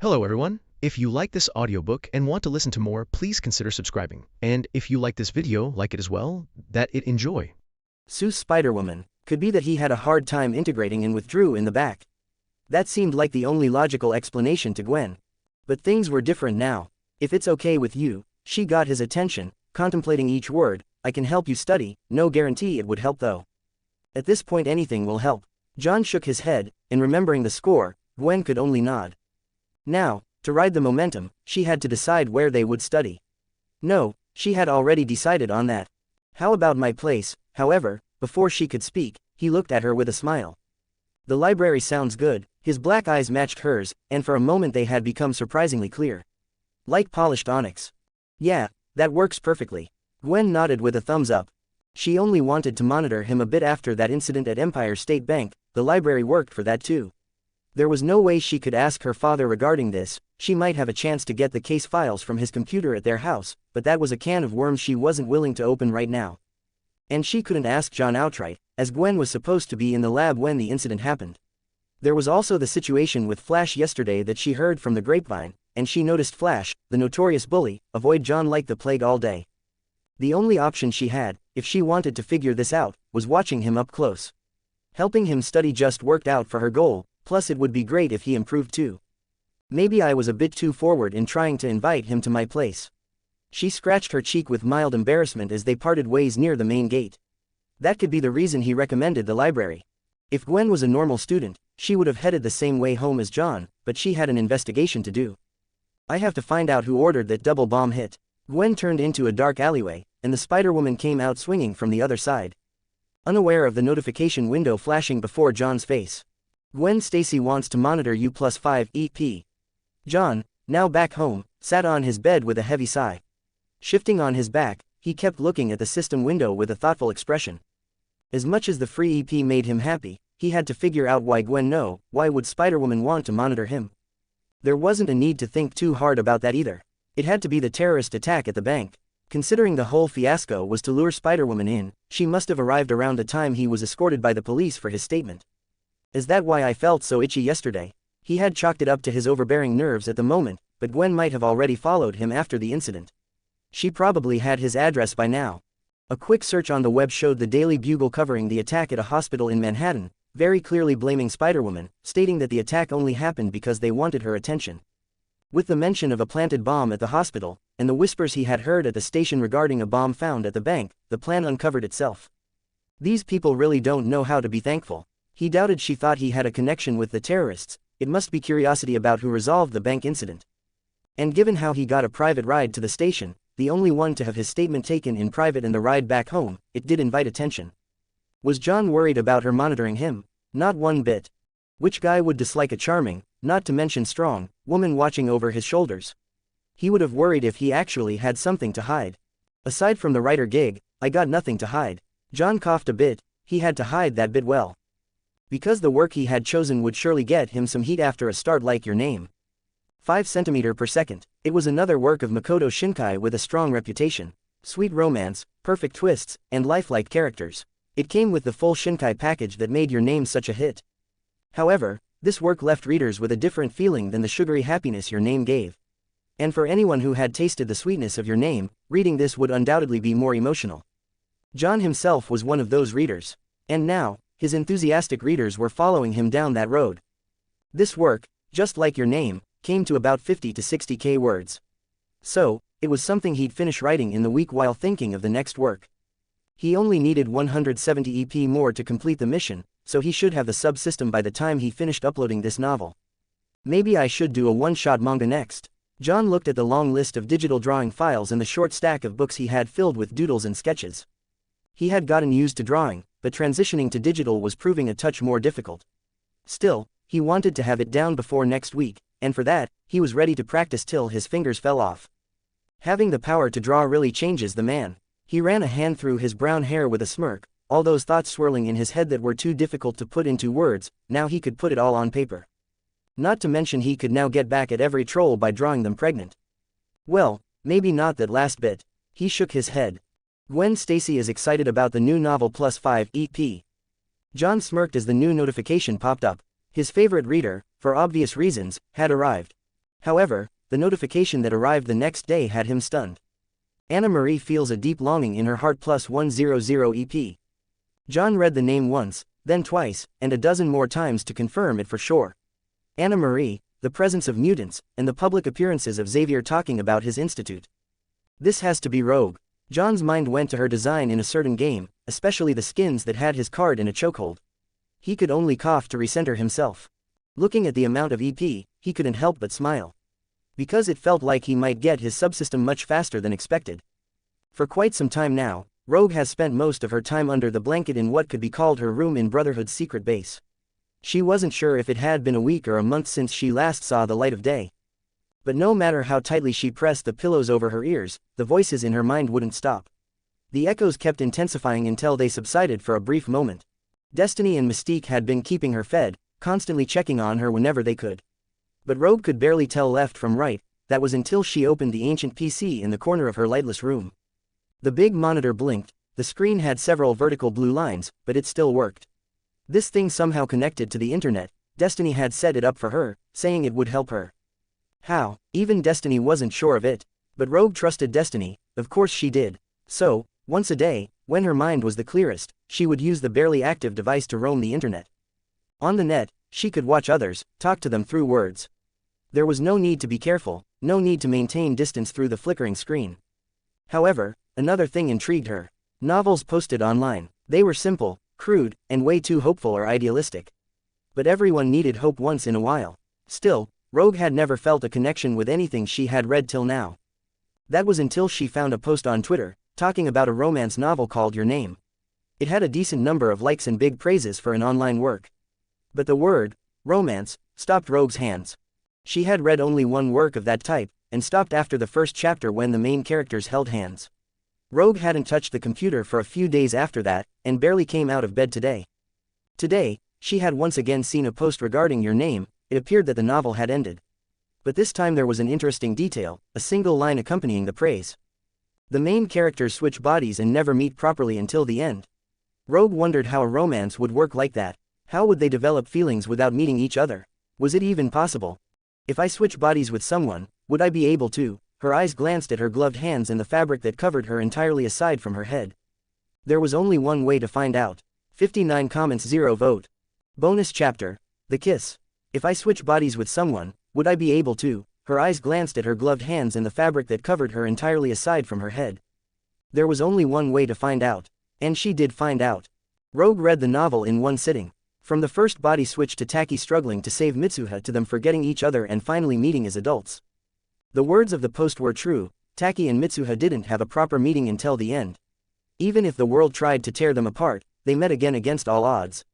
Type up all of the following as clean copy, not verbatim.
Hello everyone. If you like this audiobook and want to listen to more, please consider subscribing. And if you like this video, like it as well, that it enjoy. Sue's Spider-Woman. Could be that he had a hard time integrating and withdrew in the back. That seemed like the only logical explanation to Gwen. But things were different now. If it's okay with you, she got his attention, contemplating each word. I can help you study, no guarantee it would help though. At this point anything will help. John shook his head, and remembering the score, Gwen could only nod. Now, to ride the momentum, she had to decide where they would study. No, she had already decided on that. How about my place? However, before she could speak, he looked at her with a smile. The library sounds good. His black eyes matched hers, and for a moment they had become surprisingly clear. Like polished onyx. Yeah, that works perfectly. Gwen nodded with a thumbs up. She only wanted to monitor him a bit after that incident at Empire State Bank. The library worked for that too. There was no way she could ask her father regarding this. She might have a chance to get the case files from his computer at their house, but that was a can of worms she wasn't willing to open right now. And she couldn't ask John outright, as Gwen was supposed to be in the lab when the incident happened. There was also the situation with Flash yesterday that she heard from the grapevine, and she noticed Flash, the notorious bully, avoid John like the plague all day. The only option she had, if she wanted to figure this out, was watching him up close. Helping him study just worked out for her goal, plus it would be great if he improved too. Maybe I was a bit too forward in trying to invite him to my place. She scratched her cheek with mild embarrassment as they parted ways near the main gate. That could be the reason he recommended the library. If Gwen was a normal student, she would have headed the same way home as John, but she had an investigation to do. I have to find out who ordered that double bomb hit. Gwen turned into a dark alleyway, and the Spider-Woman came out swinging from the other side. Unaware of the notification window flashing before John's face. Gwen Stacy wants to monitor U +5 EP. John, now back home, sat on his bed with a heavy sigh. Shifting on his back, he kept looking at the system window with a thoughtful expression. As much as the free EP made him happy, he had to figure out why why would Spider-Woman want to monitor him? There wasn't a need to think too hard about that either. It had to be the terrorist attack at the bank. Considering the whole fiasco was to lure Spider-Woman in, she must have arrived around the time he was escorted by the police for his statement. Is that why I felt so itchy yesterday? He had chalked it up to his overbearing nerves at the moment, but Gwen might have already followed him after the incident. She probably had his address by now. A quick search on the web showed the Daily Bugle covering the attack at a hospital in Manhattan, very clearly blaming Spider-Woman, stating that the attack only happened because they wanted her attention. With the mention of a planted bomb at the hospital, and the whispers he had heard at the station regarding a bomb found at the bank, the plan uncovered itself. These people really don't know how to be thankful. He doubted she thought he had a connection with the terrorists. It must be curiosity about who resolved the bank incident. And given how he got a private ride to the station, the only one to have his statement taken in private and the ride back home, it did invite attention. Was John worried about her monitoring him? Not one bit. Which guy would dislike a charming, not to mention strong, woman watching over his shoulders? He would have worried if he actually had something to hide. Aside from the writer gig, I got nothing to hide. John coughed a bit. He had to hide that bit well. Because the work he had chosen would surely get him some heat after a start like Your Name. 5 centimeters per second. It was another work of Makoto Shinkai with a strong reputation. Sweet romance, perfect twists, and lifelike characters. It came with the full Shinkai package that made Your Name such a hit. However, this work left readers with a different feeling than the sugary happiness Your Name gave. And for anyone who had tasted the sweetness of Your Name, reading this would undoubtedly be more emotional. John himself was one of those readers. And now, his enthusiastic readers were following him down that road. This work, just like Your Name, came to about 50 to 60k words. So, it was something he'd finish writing in the week while thinking of the next work. He only needed 170 EP more to complete the mission, so he should have the subsystem by the time he finished uploading this novel. Maybe I should do a one-shot manga next. John looked at the long list of digital drawing files and the short stack of books he had filled with doodles and sketches. He had gotten used to drawing, but transitioning to digital was proving a touch more difficult. Still, he wanted to have it down before next week, and for that, he was ready to practice till his fingers fell off. Having the power to draw really changes the man. He ran a hand through his brown hair with a smirk, all those thoughts swirling in his head that were too difficult to put into words. Now he could put it all on paper. Not to mention he could now get back at every troll by drawing them pregnant. Well, maybe not that last bit. He shook his head. Gwen Stacy is excited about the new novel +5 EP. John smirked as the new notification popped up. His favorite reader, for obvious reasons, had arrived. However, the notification that arrived the next day had him stunned. Anna Marie feels a deep longing in her heart plus 100 EP. John read the name once, then twice, and a dozen more times to confirm it for sure. Anna Marie, the presence of mutants, and the public appearances of Xavier talking about his institute. This has to be Rogue. John's mind went to her design in a certain game, especially the skins that had his card in a chokehold. He could only cough to recenter himself. Looking at the amount of EP, he couldn't help but smile. Because it felt like he might get his subsystem much faster than expected. For quite some time now, Rogue has spent most of her time under the blanket in what could be called her room in Brotherhood's secret base. She wasn't sure if it had been a week or a month since she last saw the light of day. But no matter how tightly she pressed the pillows over her ears, the voices in her mind wouldn't stop. The echoes kept intensifying until they subsided for a brief moment. Destiny and Mystique had been keeping her fed, constantly checking on her whenever they could. But Rogue could barely tell left from right. That was until she opened the ancient PC in the corner of her lightless room. The big monitor blinked, the screen had several vertical blue lines, but it still worked. This thing somehow connected to the internet. Destiny had set it up for her, saying it would help her. How? Even Destiny wasn't sure of it. But Rogue trusted Destiny, of course she did. So, once a day, when her mind was the clearest, she would use the barely active device to roam the internet. On the net, she could watch others, talk to them through words. There was no need to be careful, no need to maintain distance through the flickering screen. However, another thing intrigued her. Novels posted online. They were simple, crude, and way too hopeful or idealistic. But everyone needed hope once in a while. Still, Rogue had never felt a connection with anything she had read till now. That was until she found a post on Twitter, talking about a romance novel called Your Name. It had a decent number of likes and big praises for an online work. But the word, romance, stopped Rogue's hands. She had read only one work of that type, and stopped after the first chapter when the main characters held hands. Rogue hadn't touched the computer for a few days after that, and barely came out of bed today. Today, she had once again seen a post regarding Your Name. It appeared that the novel had ended. But this time there was an interesting detail, a single line accompanying the praise. The main characters switch bodies and never meet properly until the end. Rogue wondered how a romance would work like that. How would they develop feelings without meeting each other? Was it even possible? If I switch bodies with someone, would I be able to? Her eyes glanced at her gloved hands and the fabric that covered her entirely aside from her head. There was only one way to find out. 59 comments, 0 vote. Bonus chapter. The kiss. If I switch bodies with someone, would I be able to? Her eyes glanced at her gloved hands and the fabric that covered her entirely aside from her head. There was only one way to find out. And she did find out. Rogue read the novel in one sitting. From the first body switch to Taki struggling to save Mitsuha to them forgetting each other and finally meeting as adults. The words of the post were true. Taki and Mitsuha didn't have a proper meeting until the end. Even if the world tried to tear them apart, they met again against all odds.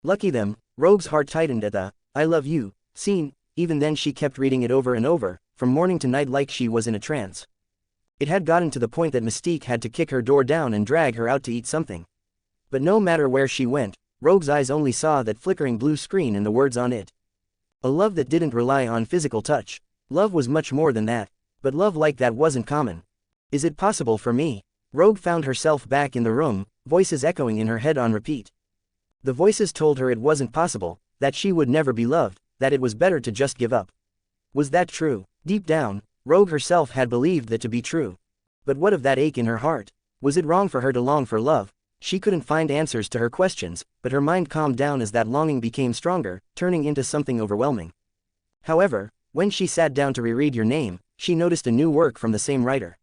Lucky them. Rogue's heart tightened at the "I love you" scene. Even then she kept reading it over and over, from morning to night like she was in a trance. It had gotten to the point that Mystique had to kick her door down and drag her out to eat something. But no matter where she went, Rogue's eyes only saw that flickering blue screen and the words on it. A love that didn't rely on physical touch. Love was much more than that. But love like that wasn't common. Is it possible for me? Rogue found herself back in the room, voices echoing in her head on repeat. The voices told her it wasn't possible, that she would never be loved, that it was better to just give up. Was that true? Deep down, Rogue herself had believed that to be true. But what of that ache in her heart? Was it wrong for her to long for love? She couldn't find answers to her questions, but her mind calmed down as that longing became stronger, turning into something overwhelming. However, when she sat down to reread Your Name, she noticed a new work from the same writer.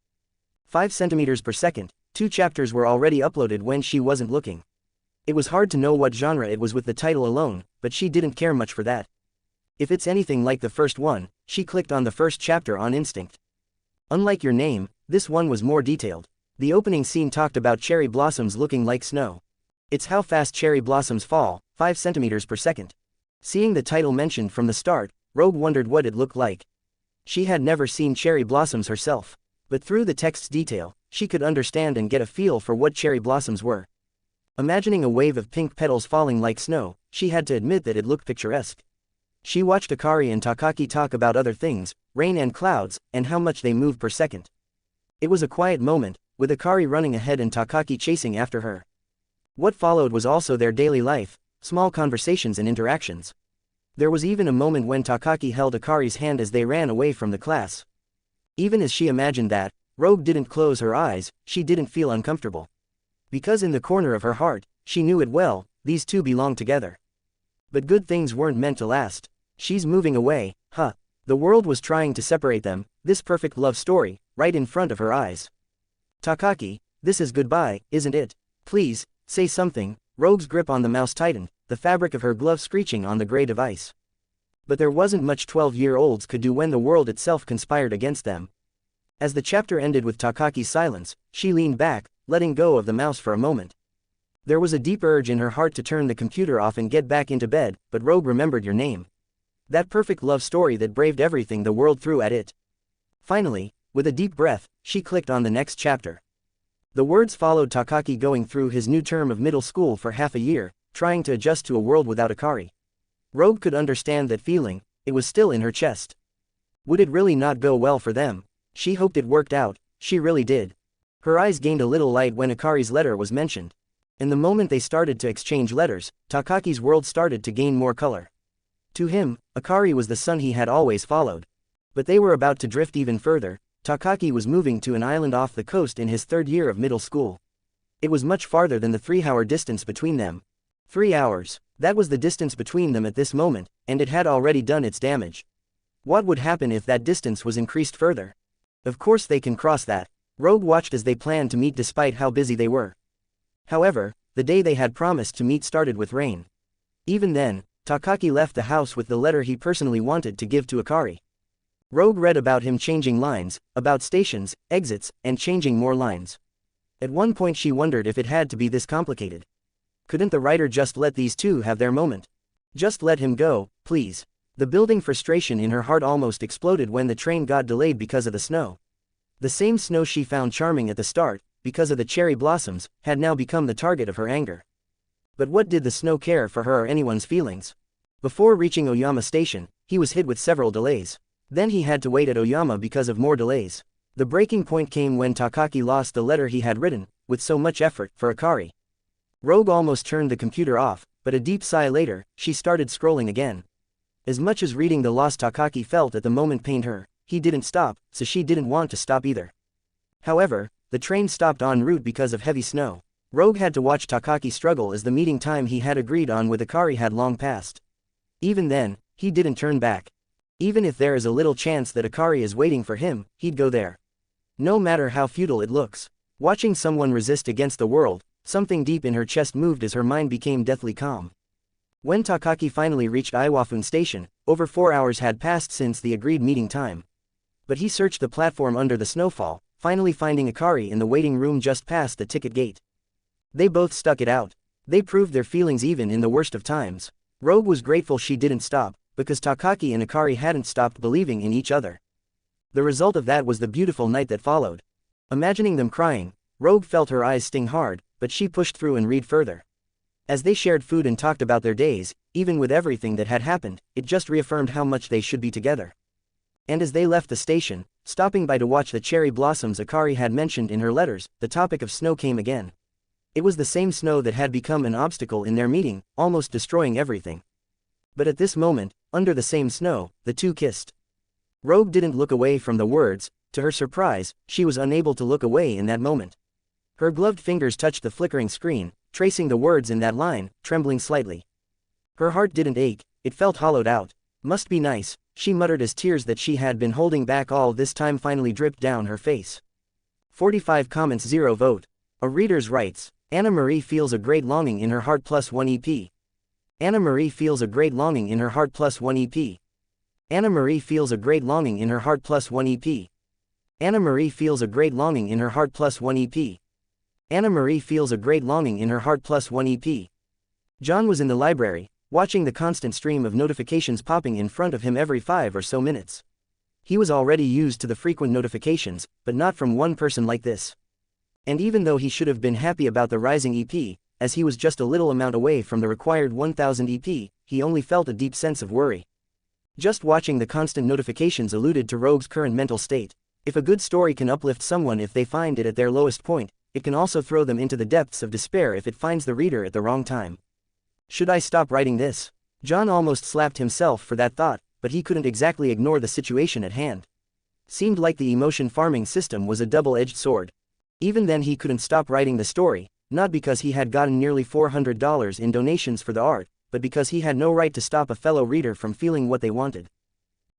5 centimeters per second, 2 chapters were already uploaded when she wasn't looking. It was hard to know what genre it was with the title alone, but she didn't care much for that. If it's anything like the first one, she clicked on the first chapter on instinct. Unlike Your Name, this one was more detailed. The opening scene talked about cherry blossoms looking like snow. It's how fast cherry blossoms fall, 5 centimeters per second. Seeing the title mentioned from the start, Rogue wondered what it looked like. She had never seen cherry blossoms herself. But through the text's detail, she could understand and get a feel for what cherry blossoms were. Imagining a wave of pink petals falling like snow, she had to admit that it looked picturesque. She watched Akari and Takaki talk about other things, rain and clouds, and how much they moved per second. It was a quiet moment, with Akari running ahead and Takaki chasing after her. What followed was also their daily life, small conversations and interactions. There was even a moment when Takaki held Akari's hand as they ran away from the class. Even as she imagined that, Rogue didn't close her eyes, she didn't feel uncomfortable. Because in the corner of her heart, she knew it well, these two belonged together. But good things weren't meant to last. She's moving away, huh? The world was trying to separate them, this perfect love story, right in front of her eyes. Takaki, this is goodbye, isn't it? Please, say something. Rogue's grip on the mouse tightened, the fabric of her glove screeching on the gray device. But there wasn't much 12-year-olds could do when the world itself conspired against them. As the chapter ended with Takaki's silence, she leaned back, letting go of the mouse for a moment. There was a deep urge in her heart to turn the computer off and get back into bed, but Rogue remembered your name. That perfect love story that braved everything the world threw at it. Finally, with a deep breath, she clicked on the next chapter. The words followed Takaki going through his new term of middle school for half a year, trying to adjust to a world without Akari. Rogue could understand that feeling, it was still in her chest. Would it really not go well for them? She hoped it worked out, she really did. Her eyes gained a little light when Akari's letter was mentioned. In the moment they started to exchange letters, Takaki's world started to gain more color. To him, Akari was the son he had always followed. But they were about to drift even further. Takaki was moving to an island off the coast in his third year of middle school. It was much farther than the 3-hour distance between them. 3 hours, that was the distance between them at this moment, and it had already done its damage. What would happen if that distance was increased further? Of course they can cross that. Rogue watched as they planned to meet despite how busy they were. However, the day they had promised to meet started with rain. Even then, Takaki left the house with the letter he personally wanted to give to Akari. Rogue read about him changing lines, about stations, exits, and changing more lines. At one point she wondered if it had to be this complicated. Couldn't the writer just let these two have their moment? Just let him go, please. The building frustration in her heart almost exploded when the train got delayed because of the snow. The same snow she found charming at the start, because of the cherry blossoms, had now become the target of her anger. But what did the snow care for her or anyone's feelings? Before reaching Oyama Station, he was hit with several delays. Then he had to wait at Oyama because of more delays. The breaking point came when Takaki lost the letter he had written, with so much effort, for Akari. Rogue almost turned the computer off, but a deep sigh later, she started scrolling again. As much as reading the loss Takaki felt at the moment pained her, he didn't stop, so she didn't want to stop either. However, the train stopped en route because of heavy snow. Rogue had to watch Takaki struggle as the meeting time he had agreed on with Akari had long passed. Even then, he didn't turn back. Even if there is a little chance that Akari is waiting for him, he'd go there. No matter how futile it looks. Watching someone resist against the world, something deep in her chest moved as her mind became deathly calm. When Takaki finally reached Iwafun Station, over 4 hours had passed since the agreed meeting time. But he searched the platform under the snowfall, finally finding Akari in the waiting room just past the ticket gate. They both stuck it out. They proved their feelings even in the worst of times. Rogue was grateful she didn't stop, because Takaki and Akari hadn't stopped believing in each other. The result of that was the beautiful night that followed. Imagining them crying, Rogue felt her eyes sting hard, but she pushed through and read further. As they shared food and talked about their days, even with everything that had happened, it just reaffirmed how much they should be together. And as they left the station, stopping by to watch the cherry blossoms Akari had mentioned in her letters, the topic of snow came again. It was the same snow that had become an obstacle in their meeting, almost destroying everything. But at this moment, under the same snow, the two kissed. Rogue didn't look away from the words. To her surprise, she was unable to look away in that moment. Her gloved fingers touched the flickering screen, tracing the words in that line, trembling slightly. Her heart didn't ache, it felt hollowed out. Must be nice, she muttered as tears that she had been holding back all this time finally dripped down her face. 45 comments 0 vote. A reader's writes, Anna Marie feels a great longing in her heart +1 EP. Anna Marie feels a great longing in her heart +1 EP. Anna Marie feels a great longing in her heart +1 EP. Anna Marie feels a great longing in her heart +1 EP. Anna Marie feels a great longing in her heart +1 EP. John was in the library, watching the constant stream of notifications popping in front of him every 5 or so minutes. He was already used to the frequent notifications, but not from one person like this. And even though he should have been happy about the rising EP, as he was just a little amount away from the required 1000 EP, he only felt a deep sense of worry. Just watching the constant notifications alluded to Rogue's current mental state. If a good story can uplift someone if they find it at their lowest point, it can also throw them into the depths of despair if it finds the reader at the wrong time. Should I stop writing this? John almost slapped himself for that thought, but he couldn't exactly ignore the situation at hand. Seemed like the emotion farming system was a double-edged sword. Even then he couldn't stop writing the story, not because he had gotten nearly $400 in donations for the art, but because he had no right to stop a fellow reader from feeling what they wanted.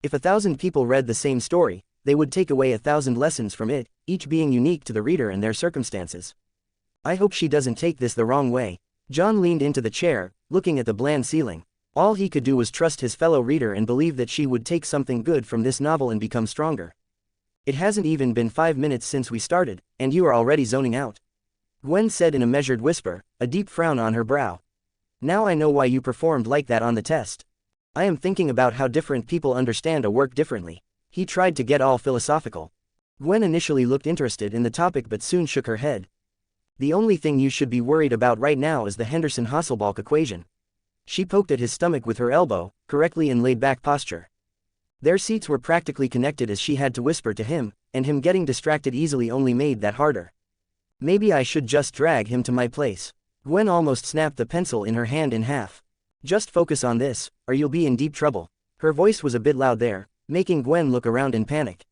If 1,000 people read the same story, they would take away 1,000 lessons from it, each being unique to the reader and their circumstances. I hope she doesn't take this the wrong way. John leaned into the chair, looking at the bland ceiling. All he could do was trust his fellow reader and believe that she would take something good from this novel and become stronger. It hasn't even been 5 minutes since we started, and you are already zoning out. Gwen said in a measured whisper, a deep frown on her brow. Now I know why you performed like that on the test. I am thinking about how different people understand a work differently. He tried to get all philosophical. Gwen initially looked interested in the topic but soon shook her head. The only thing you should be worried about right now is the Henderson-Hasselbalch equation. She poked at his stomach with her elbow, correctly in laid-back posture. Their seats were practically connected as she had to whisper to him, and him getting distracted easily only made that harder. Maybe I should just drag him to my place. Gwen almost snapped the pencil in her hand in half. Just focus on this, or you'll be in deep trouble. Her voice was a bit loud there, making Gwen look around in panic.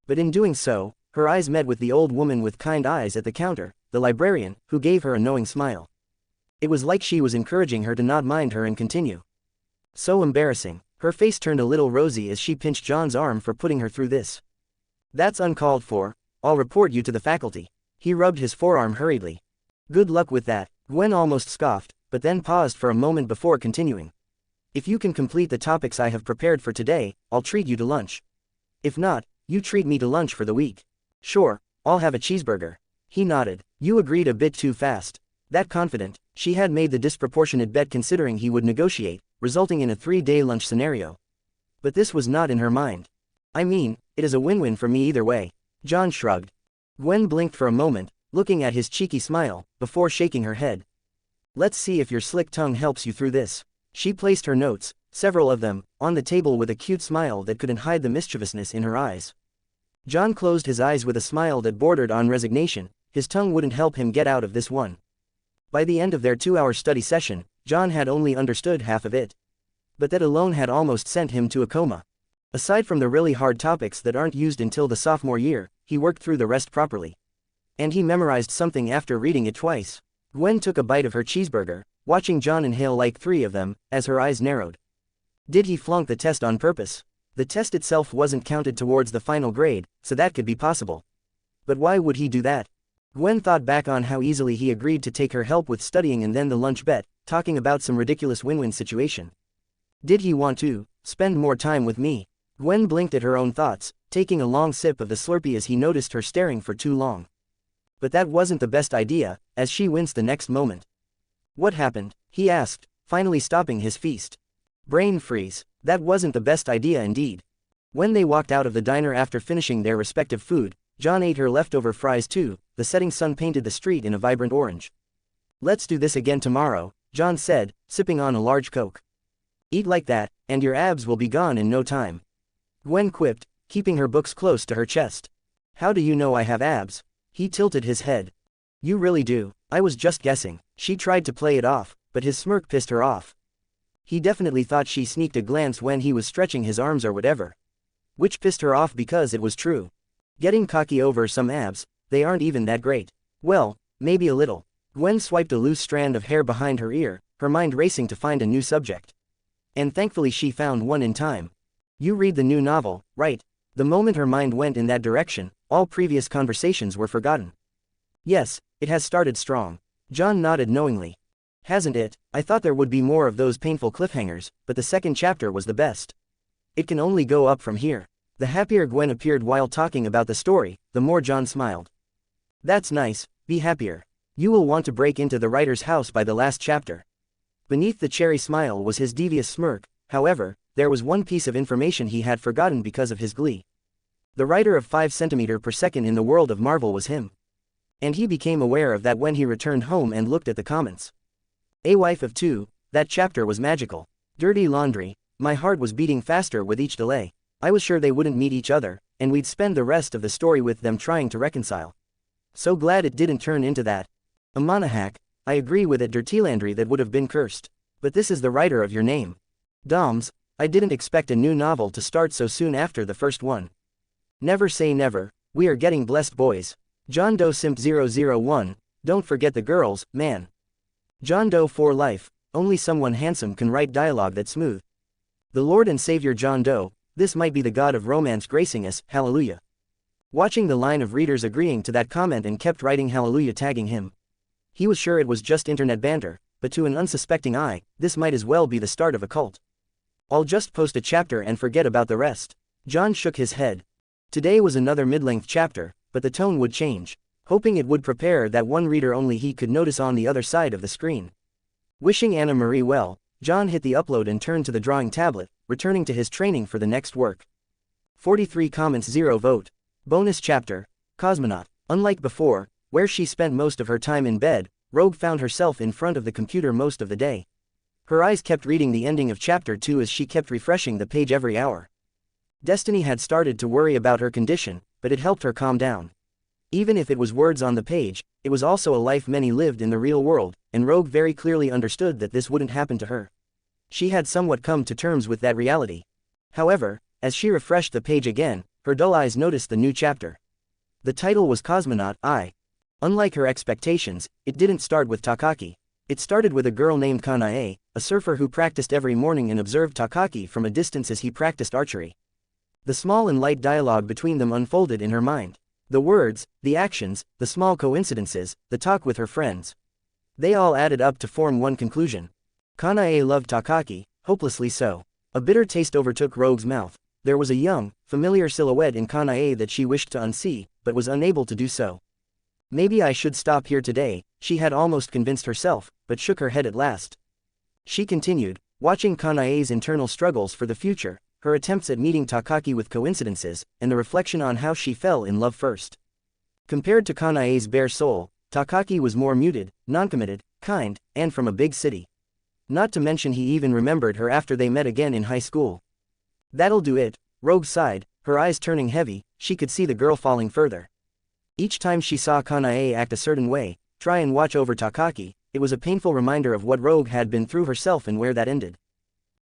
But in doing so, her eyes met with the old woman with kind eyes at the counter, the librarian, who gave her a knowing smile. It was like she was encouraging her to not mind her and continue. So embarrassing. Her face turned a little rosy as she pinched John's arm for putting her through this. That's uncalled for. I'll report you to the faculty. He rubbed his forearm hurriedly. Good luck with that. Gwen almost scoffed, but then paused for a moment before continuing. If you can complete the topics I have prepared for today, I'll treat you to lunch. If not, you treat me to lunch for the week. Sure, I'll have a cheeseburger. He nodded. You agreed a bit too fast. That confident, she had made the disproportionate bet considering he would negotiate, resulting in a 3-day lunch scenario. But this was not in her mind. I mean, it is a win-win for me either way. John shrugged. Gwen blinked for a moment, looking at his cheeky smile, before shaking her head. Let's see if your slick tongue helps you through this. She placed her notes, several of them, on the table with a cute smile that couldn't hide the mischievousness in her eyes. John closed his eyes with a smile that bordered on resignation. His tongue wouldn't help him get out of this one. By the end of their 2-hour study session, John had only understood half of it. But that alone had almost sent him to a coma. Aside from the really hard topics that aren't used until the sophomore year, he worked through the rest properly. And he memorized something after reading it twice. Gwen took a bite of her cheeseburger, watching John inhale like 3 of them, as her eyes narrowed. Did he flunk the test on purpose? The test itself wasn't counted towards the final grade, so that could be possible. But why would he do that? Gwen thought back on how easily he agreed to take her help with studying and then the lunch bet, talking about some ridiculous win-win situation. Did he want to spend more time with me? Gwen blinked at her own thoughts, taking a long sip of the Slurpee as he noticed her staring for too long. But that wasn't the best idea, as she winced the next moment. What happened? He asked, finally stopping his feast. Brain freeze. That wasn't the best idea indeed. When they walked out of the diner after finishing their respective food, John ate her leftover fries too. The setting sun painted the street in a vibrant orange. Let's do this again tomorrow, John said, sipping on a large Coke. Eat like that, and your abs will be gone in no time. Gwen quipped, keeping her books close to her chest. How do you know I have abs? He tilted his head. You really do. I was just guessing. She tried to play it off, but his smirk pissed her off. He definitely thought she sneaked a glance when he was stretching his arms or whatever. Which pissed her off because it was true. Getting cocky over some abs, they aren't even that great. Well, maybe a little. Gwen swiped a loose strand of hair behind her ear, her mind racing to find a new subject. And thankfully she found one in time. You read the new novel, right? The moment her mind went in that direction, all previous conversations were forgotten. Yes, it has started strong. John nodded knowingly. Hasn't it? I thought there would be more of those painful cliffhangers, but the second chapter was the best. It can only go up from here. The happier Gwen appeared while talking about the story, the more John smiled. That's nice, be happier. You will want to break into the writer's house by the last chapter. Beneath the cherry smile was his devious smirk. However, there was one piece of information he had forgotten because of his glee. The writer of 5 centimeters per second in the world of Marvel was him. And he became aware of that when he returned home and looked at the comments. A Wife of 2, that chapter was magical. Dirty Laundry, my heart was beating faster with each delay. I was sure they wouldn't meet each other, and we'd spend the rest of the story with them trying to reconcile. So glad it didn't turn into that. A Monahak, I agree with it. Dirty Laundry that would have been cursed. But this is the writer of your name. Doms, I didn't expect a new novel to start so soon after the first one. Never say never, we are getting blessed boys. John Doe Simp 001, don't forget the girls, man. John Doe for life, only someone handsome can write dialogue that smooth. The Lord and Savior John Doe, this might be the God of romance gracing us, hallelujah. Watching the line of readers agreeing to that comment and kept writing hallelujah tagging him. He was sure it was just internet banter, but to an unsuspecting eye, this might as well be the start of a cult. I'll just post a chapter and forget about the rest. John shook his head. Today was another mid-length chapter, but the tone would change, hoping it would prepare that one reader only he could notice on the other side of the screen. Wishing Anna Marie well, John hit the upload and turned to the drawing tablet, returning to his training for the next work. 43 comments 0 vote. Bonus chapter, Cosmonaut. Unlike before, where she spent most of her time in bed, Rogue found herself in front of the computer most of the day. Her eyes kept reading the ending of chapter 2 as she kept refreshing the page every hour. Destiny had started to worry about her condition, but it helped her calm down. Even if it was words on the page, it was also a life many lived in the real world, and Rogue very clearly understood that this wouldn't happen to her. She had somewhat come to terms with that reality. However, as she refreshed the page again, her dull eyes noticed the new chapter. The title was Cosmonaut I. Unlike her expectations, it didn't start with Takaki. It started with a girl named Kanae, a surfer who practiced every morning and observed Takaki from a distance as he practiced archery. The small and light dialogue between them unfolded in her mind. The words, the actions, the small coincidences, the talk with her friends. They all added up to form one conclusion. Kanae loved Takaki, hopelessly so. A bitter taste overtook Rogue's mouth. There was a young, familiar silhouette in Kanae that she wished to unsee, but was unable to do so. Maybe I should stop here today, she had almost convinced herself, but shook her head at last. She continued, watching Kanae's internal struggles for the future, her attempts at meeting Takaki with coincidences, and the reflection on how she fell in love first. Compared to Kanae's bare soul, Takaki was more muted, non-committed, kind, and from a big city. Not to mention he even remembered her after they met again in high school. That'll do it, Rogue sighed, her eyes turning heavy, she could see the girl falling further. Each time she saw Kanae act a certain way, try and watch over Takaki, it was a painful reminder of what Rogue had been through herself and where that ended.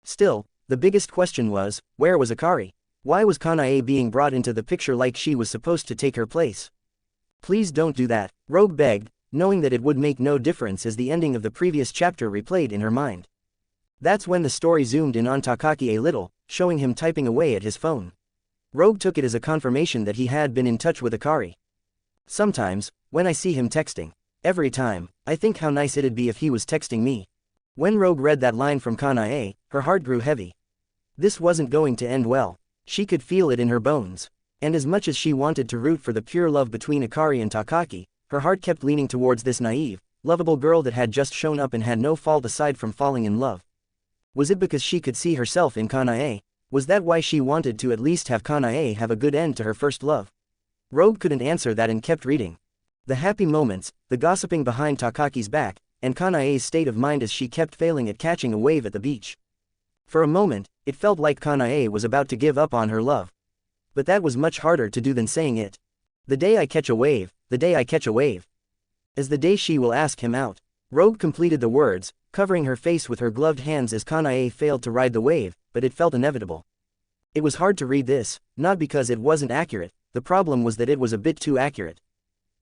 Still, the biggest question was, where was Akari? Why was Kanae being brought into the picture like she was supposed to take her place? Please don't do that, Rogue begged, knowing that it would make no difference as the ending of the previous chapter replayed in her mind. That's when the story zoomed in on Takaki a little, showing him typing away at his phone. Rogue took it as a confirmation that he had been in touch with Akari. Sometimes, when I see him texting, every time, I think how nice it'd be if he was texting me. When Rogue read that line from Kanae, her heart grew heavy. This wasn't going to end well. She could feel it in her bones. And as much as she wanted to root for the pure love between Akari and Takaki, her heart kept leaning towards this naive, lovable girl that had just shown up and had no fault aside from falling in love. Was it because she could see herself in Kanae? Was that why she wanted to at least have Kanae have a good end to her first love? Rogue couldn't answer that and kept reading. The happy moments, the gossiping behind Takaki's back, and Kanae's state of mind as she kept failing at catching a wave at the beach. For a moment, it felt like Kanae was about to give up on her love. But that was much harder to do than saying it. The day I catch a wave, the day I catch a wave. Is the day she will ask him out. Rogue completed the words, covering her face with her gloved hands as Kanae failed to ride the wave, but it felt inevitable. It was hard to read this, not because it wasn't accurate, the problem was that it was a bit too accurate.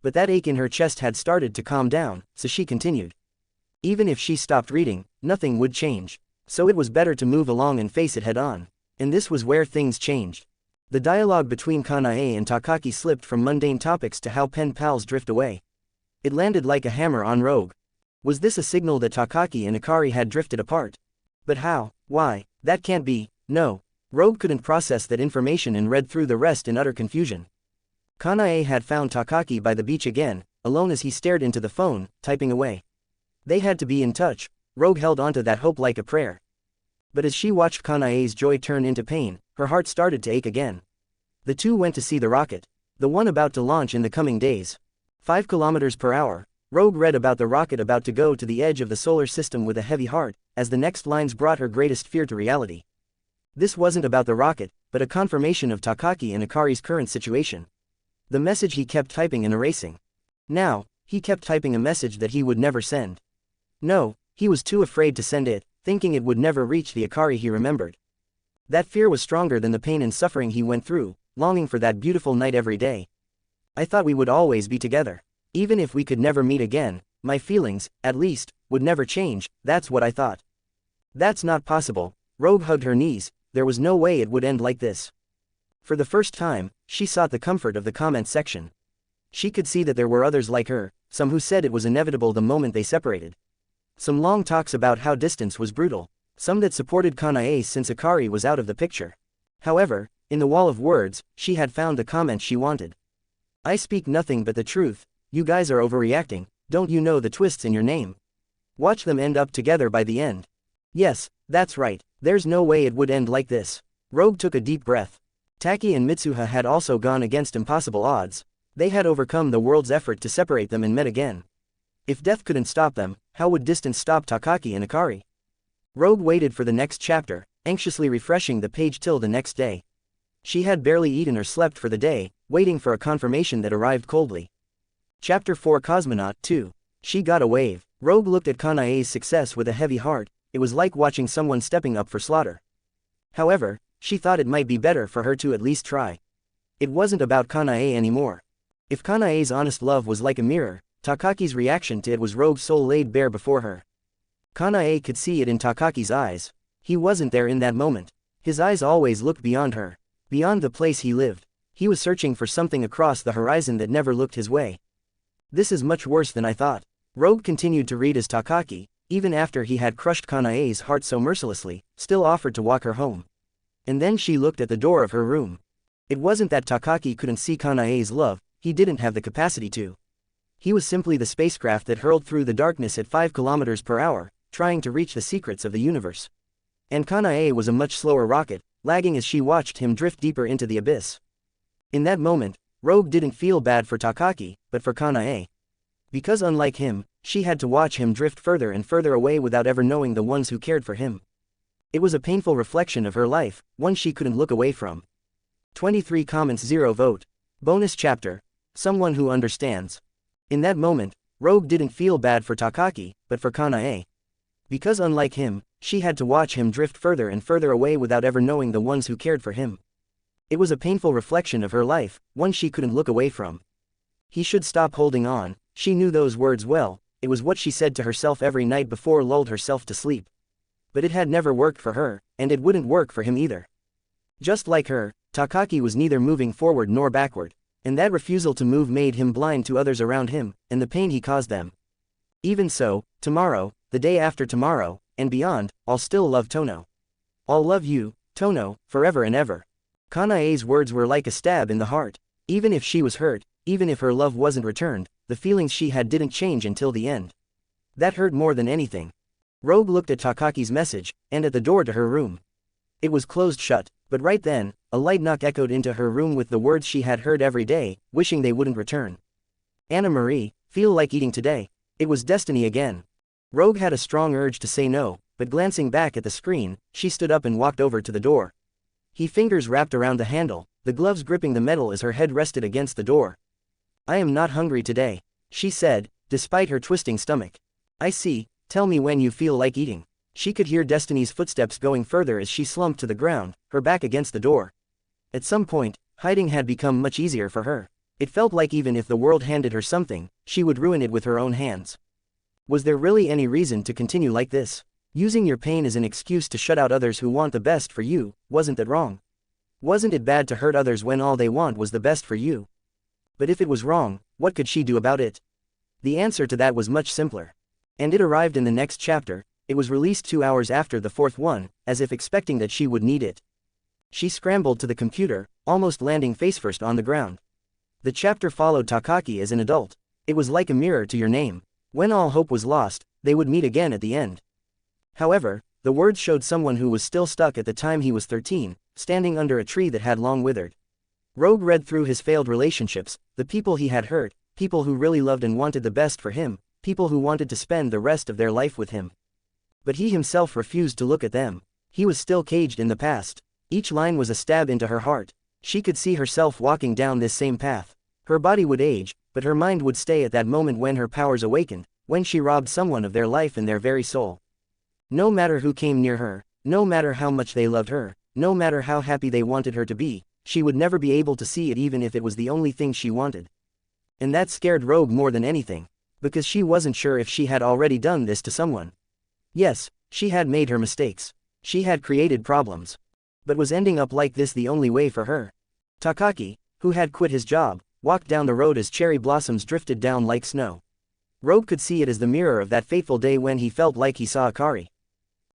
But that ache in her chest had started to calm down, so she continued. Even if she stopped reading, nothing would change. So it was better to move along and face it head on. And this was where things changed. The dialogue between Kanae and Takaki slipped from mundane topics to how pen pals drift away. It landed like a hammer on Rogue. Was this a signal that Takaki and Akari had drifted apart? But how? Why? That can't be. No. Rogue couldn't process that information and read through the rest in utter confusion. Kanae had found Takaki by the beach again, alone as he stared into the phone, typing away. They had to be in touch. Rogue held onto that hope like a prayer. But as she watched Kanae's joy turn into pain, her heart started to ache again. The two went to see the rocket. The one about to launch in the coming days. 5 kilometers per hour. Rogue read about the rocket about to go to the edge of the solar system with a heavy heart, as the next lines brought her greatest fear to reality. This wasn't about the rocket, but a confirmation of Takaki and Akari's current situation. The message he kept typing and erasing. Now, he kept typing a message that he would never send. No, he was too afraid to send it, thinking it would never reach the Akari he remembered. That fear was stronger than the pain and suffering he went through, longing for that beautiful night every day. I thought we would always be together. Even if we could never meet again, my feelings, at least, would never change, that's what I thought. That's not possible. Rogue hugged her knees, there was no way it would end like this. For the first time, she sought the comfort of the comment section. She could see that there were others like her, some who said it was inevitable the moment they separated. Some long talks about how distance was brutal, some that supported Kanae since Akari was out of the picture. However, in the wall of words, she had found the comment she wanted. I speak nothing but the truth, you guys are overreacting, don't you know the twists in your name? Watch them end up together by the end. Yes, that's right, there's no way it would end like this. Rogue took a deep breath. Taki and Mitsuha had also gone against impossible odds. They had overcome the world's effort to separate them and met again. If death couldn't stop them, how would distance stop Takaki and Akari? Rogue waited for the next chapter, anxiously refreshing the page till the next day. She had barely eaten or slept for the day, waiting for a confirmation that arrived coldly. Chapter 4 Cosmonaut 2. She got a wave. Rogue looked at Kanae's success with a heavy heart, it was like watching someone stepping up for slaughter. However, she thought it might be better for her to at least try. It wasn't about Kanae anymore. If Kanae's honest love was like a mirror, Takaki's reaction to it was Rogue's soul laid bare before her. Kanae could see it in Takaki's eyes. He wasn't there in that moment. His eyes always looked beyond her, beyond the place he lived. He was searching for something across the horizon that never looked his way. This is much worse than I thought. Rogue continued to read as Takaki, even after he had crushed Kanae's heart so mercilessly, still offered to walk her home. And then she looked at the door of her room. It wasn't that Takaki couldn't see Kanae's love, he didn't have the capacity to. He was simply the spacecraft that hurled through the darkness at 5 kilometers per hour, trying to reach the secrets of the universe. And Kanae was a much slower rocket, lagging as she watched him drift deeper into the abyss. In that moment, Rogue didn't feel bad for Takaki, but for Kanae. Because unlike him, she had to watch him drift further and further away without ever knowing the ones who cared for him. It was a painful reflection of her life, one she couldn't look away from. 23 comments 0 vote. Bonus chapter. Someone who understands. In that moment, Rogue didn't feel bad for Takaki, but for Kanae. Because unlike him, she had to watch him drift further and further away without ever knowing the ones who cared for him. It was a painful reflection of her life, one she couldn't look away from. He should stop holding on, she knew those words well, it was what she said to herself every night before lulled herself to sleep. But it had never worked for her, and it wouldn't work for him either. Just like her, Takaki was neither moving forward nor backward, and that refusal to move made him blind to others around him, and the pain he caused them. Even so, tomorrow, the day after tomorrow, and beyond, I'll still love Tono. I'll love you, Tono, forever and ever. Kanae's words were like a stab in the heart. Even if she was hurt, even if her love wasn't returned, the feelings she had didn't change until the end. That hurt more than anything. Rogue looked at Takaki's message, and at the door to her room. It was closed shut, but right then, a light knock echoed into her room with the words she had heard every day, wishing they wouldn't return. Anna Marie, feel like eating today. It was destiny again. Rogue had a strong urge to say no, but glancing back at the screen, she stood up and walked over to the door. Her fingers wrapped around the handle, the gloves gripping the metal as her head rested against the door. I am not hungry today, she said, despite her twisting stomach. I see, tell me when you feel like eating. She could hear Destiny's footsteps going further as she slumped to the ground, her back against the door. At some point, hiding had become much easier for her. It felt like even if the world handed her something, she would ruin it with her own hands. Was there really any reason to continue like this? Using your pain as an excuse to shut out others who want the best for you, wasn't that wrong? Wasn't it bad to hurt others when all they want was the best for you? But if it was wrong, what could she do about it? The answer to that was much simpler. And it arrived in the next chapter. It was released 2 hours after the fourth one, as if expecting that she would need it. She scrambled to the computer, almost landing face-first on the ground. The chapter followed Takaki as an adult. It was like a mirror to your name. When all hope was lost, they would meet again at the end. However, the words showed someone who was still stuck at the time he was 13, standing under a tree that had long withered. Rogue read through his failed relationships, the people he had hurt, people who really loved and wanted the best for him, people who wanted to spend the rest of their life with him. But he himself refused to look at them. He was still caged in the past. Each line was a stab into her heart. She could see herself walking down this same path. Her body would age, but her mind would stay at that moment when her powers awakened, when she robbed someone of their life and their very soul. No matter who came near her, no matter how much they loved her, no matter how happy they wanted her to be, she would never be able to see it even if it was the only thing she wanted. And that scared Rogue more than anything, because she wasn't sure if she had already done this to someone. Yes, she had made her mistakes. She had created problems. But was ending up like this the only way for her? Takaki, who had quit his job, walked down the road as cherry blossoms drifted down like snow. Rogue could see it as the mirror of that fateful day when he felt like he saw Akari.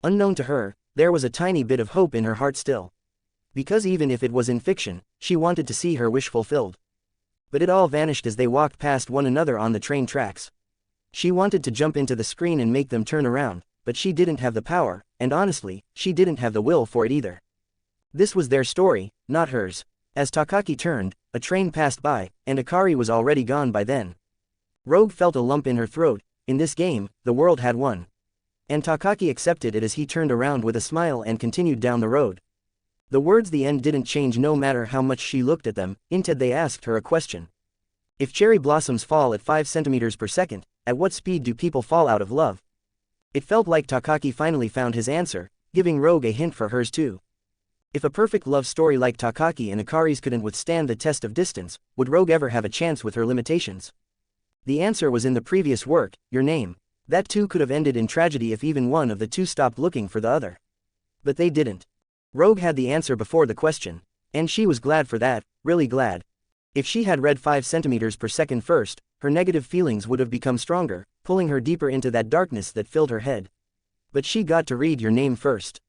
Unknown to her, there was a tiny bit of hope in her heart still. Because even if it was in fiction, she wanted to see her wish fulfilled. But it all vanished as they walked past one another on the train tracks. She wanted to jump into the screen and make them turn around, but she didn't have the power, and honestly, she didn't have the will for it either. This was their story, not hers. As Takaki turned, a train passed by, and Akari was already gone by then. Rogue felt a lump in her throat. In this game, the world had won. And Takaki accepted it as he turned around with a smile and continued down the road. The words "the end" didn't change no matter how much she looked at them. Instead they asked her a question. If cherry blossoms fall at 5 centimeters per second, at what speed do people fall out of love? It felt like Takaki finally found his answer, giving Rogue a hint for hers too. If a perfect love story like Takaki and Akari's couldn't withstand the test of distance, would Rogue ever have a chance with her limitations? The answer was in the previous work, your name. That too could have ended in tragedy if even one of the two stopped looking for the other. But they didn't. Rogue had the answer before the question. And she was glad for that, really glad. If she had read 5 centimeters per second first, her negative feelings would have become stronger, pulling her deeper into that darkness that filled her head. But she got to read your name first.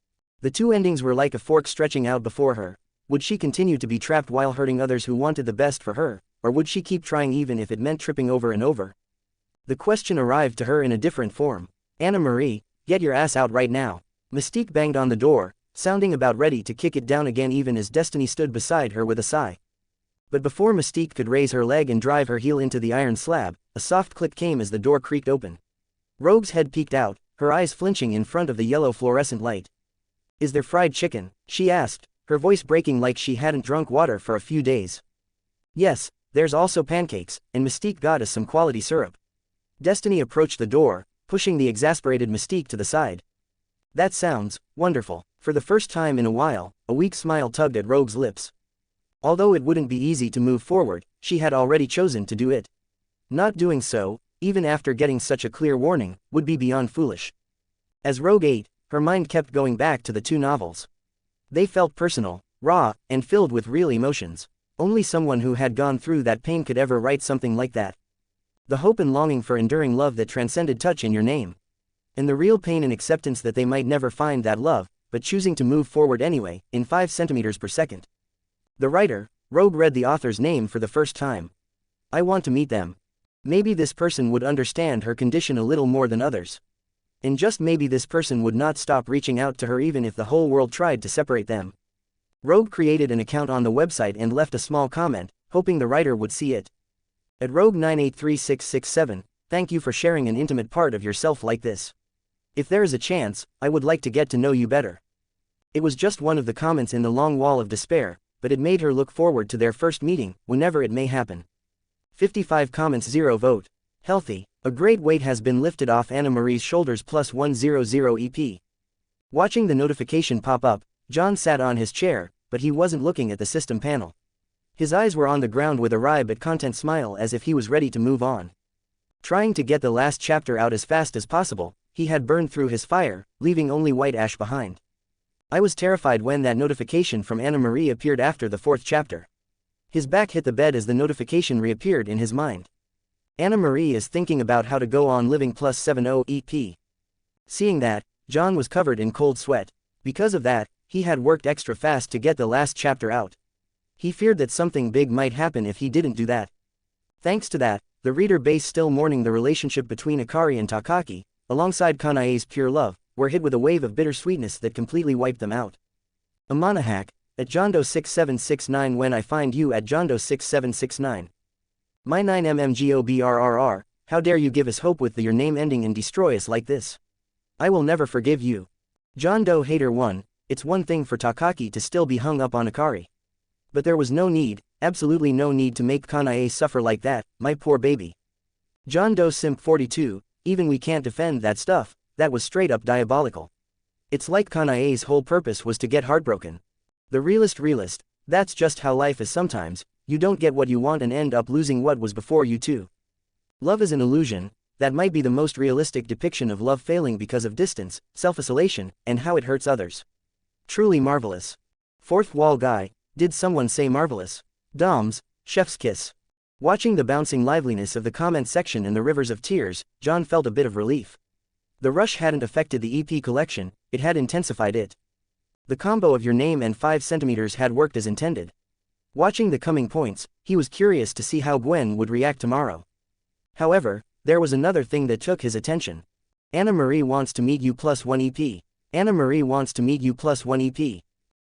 The two endings were like a fork stretching out before her. Would she continue to be trapped while hurting others who wanted the best for her, or would she keep trying even if it meant tripping over and over? The question arrived to her in a different form. Anna Marie, get your ass out right now. Mystique banged on the door, sounding about ready to kick it down again even as Destiny stood beside her with a sigh. But before Mystique could raise her leg and drive her heel into the iron slab, a soft click came as the door creaked open. Rogue's head peeked out, her eyes flinching in front of the yellow fluorescent light. Is there fried chicken? She asked, her voice breaking like she hadn't drunk water for a few days. Yes, there's also pancakes, and Mystique got us some quality syrup. Destiny approached the door, pushing the exasperated Mystique to the side. That sounds wonderful. For the first time in a while, a weak smile tugged at Rogue's lips. Although it wouldn't be easy to move forward, she had already chosen to do it. Not doing so, even after getting such a clear warning, would be beyond foolish. As Rogue ate, her mind kept going back to the two novels. They felt personal, raw, and filled with real emotions. Only someone who had gone through that pain could ever write something like that. The hope and longing for enduring love that transcended touch in your name. And the real pain and acceptance that they might never find that love, but choosing to move forward anyway, in 5 centimeters per second. The writer, Rogue read the author's name for the first time. I want to meet them. Maybe this person would understand her condition a little more than others. And just maybe this person would not stop reaching out to her even if the whole world tried to separate them. Rogue created an account on the website and left a small comment, hoping the writer would see it. At Rogue983667, thank you for sharing an intimate part of yourself like this. If there is a chance, I would like to get to know you better. It was just one of the comments in the long wall of despair, but it made her look forward to their first meeting, whenever it may happen. 55 comments, 0 vote. Healthy. A great weight has been lifted off Anna Marie's shoulders plus 100 EP. Watching the notification pop up, John sat on his chair, but he wasn't looking at the system panel. His eyes were on the ground with a wry but content smile as if he was ready to move on. Trying to get the last chapter out as fast as possible, he had burned through his fire, leaving only white ash behind. I was terrified when that notification from Anna Marie appeared after the 4th chapter. His back hit the bed as the notification reappeared in his mind. Anna Marie is thinking about how to go on living plus 70 EP. Seeing that, John was covered in cold sweat. Because of that, he had worked extra fast to get the last chapter out. He feared that something big might happen if he didn't do that. Thanks to that, the reader base still mourning the relationship between Akari and Takaki, alongside Kanae's pure love, were hit with a wave of bittersweetness that completely wiped them out. Amanahak, at Jondo6769 when I find you at Jondo6769. My 9mmgobrrr, how dare you give us hope with your name ending and destroy us like this. I will never forgive you. John Doe Hater 1, it's one thing for Takaki to still be hung up on Akari. But there was no need, absolutely no need to make Kanae suffer like that, my poor baby. John Doe Simp 42, even we can't defend that stuff, that was straight up diabolical. It's like Kanae's whole purpose was to get heartbroken. The realist, that's just how life is sometimes, you don't get what you want and end up losing what was before you too. Love is an illusion, that might be the most realistic depiction of love failing because of distance, self-isolation, and how it hurts others. Truly marvelous. Fourth wall guy, did someone say marvelous? Doms, chef's kiss. Watching the bouncing liveliness of the comment section and the rivers of tears, John felt a bit of relief. The rush hadn't affected the EP collection, it had intensified it. The combo of your name and 5 centimeters had worked as intended. Watching the coming points, he was curious to see how Gwen would react tomorrow. However, there was another thing that took his attention. Anna Marie wants to meet you +1 EP. Anna Marie wants to meet you +1 EP.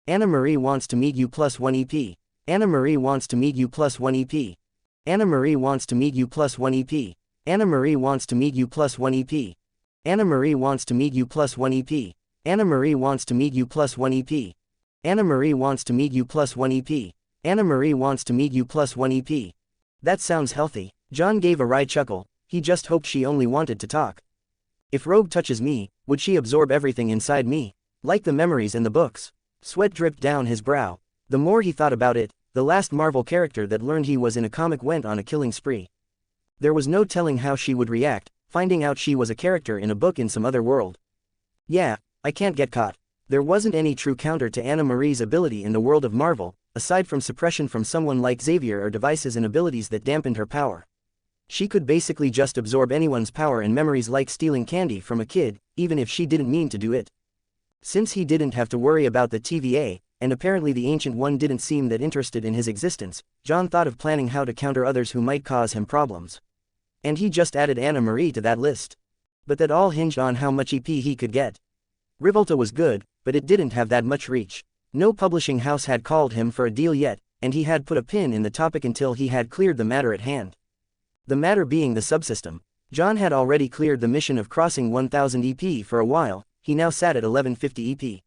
Anna Marie wants to meet you +1 EP. Anna Marie wants to meet you +1 EP. Anna Marie wants to meet you +1 EP. Anna Marie wants to meet you +1 EP. Anna Marie wants to meet you +1 EP. Anna Marie wants to meet you +1 EP. Anna Marie wants to meet you +1 EP. Anna Marie wants to meet you +1 EP. That sounds healthy. John gave a wry chuckle, he just hoped she only wanted to talk. If Rogue touches me, would she absorb everything inside me? Like the memories and the books. Sweat dripped down his brow. The more he thought about it, the last Marvel character that learned he was in a comic went on a killing spree. There was no telling how she would react, finding out she was a character in a book in some other world. Yeah, I can't get caught. There wasn't any true counter to Anna Marie's ability in the world of Marvel, aside from suppression from someone like Xavier or devices and abilities that dampened her power. She could basically just absorb anyone's power and memories like stealing candy from a kid, even if she didn't mean to do it. Since he didn't have to worry about the TVA, and apparently the Ancient One didn't seem that interested in his existence, John thought of planning how to counter others who might cause him problems. And he just added Anna Marie to that list. But that all hinged on how much EP he could get. Rivolta was good, but it didn't have that much reach. No publishing house had called him for a deal yet, and he had put a pin in the topic until he had cleared the matter at hand. The matter being the subsystem. John had already cleared the mission of crossing 1000 EP for a while, he now sat at 1150 EP.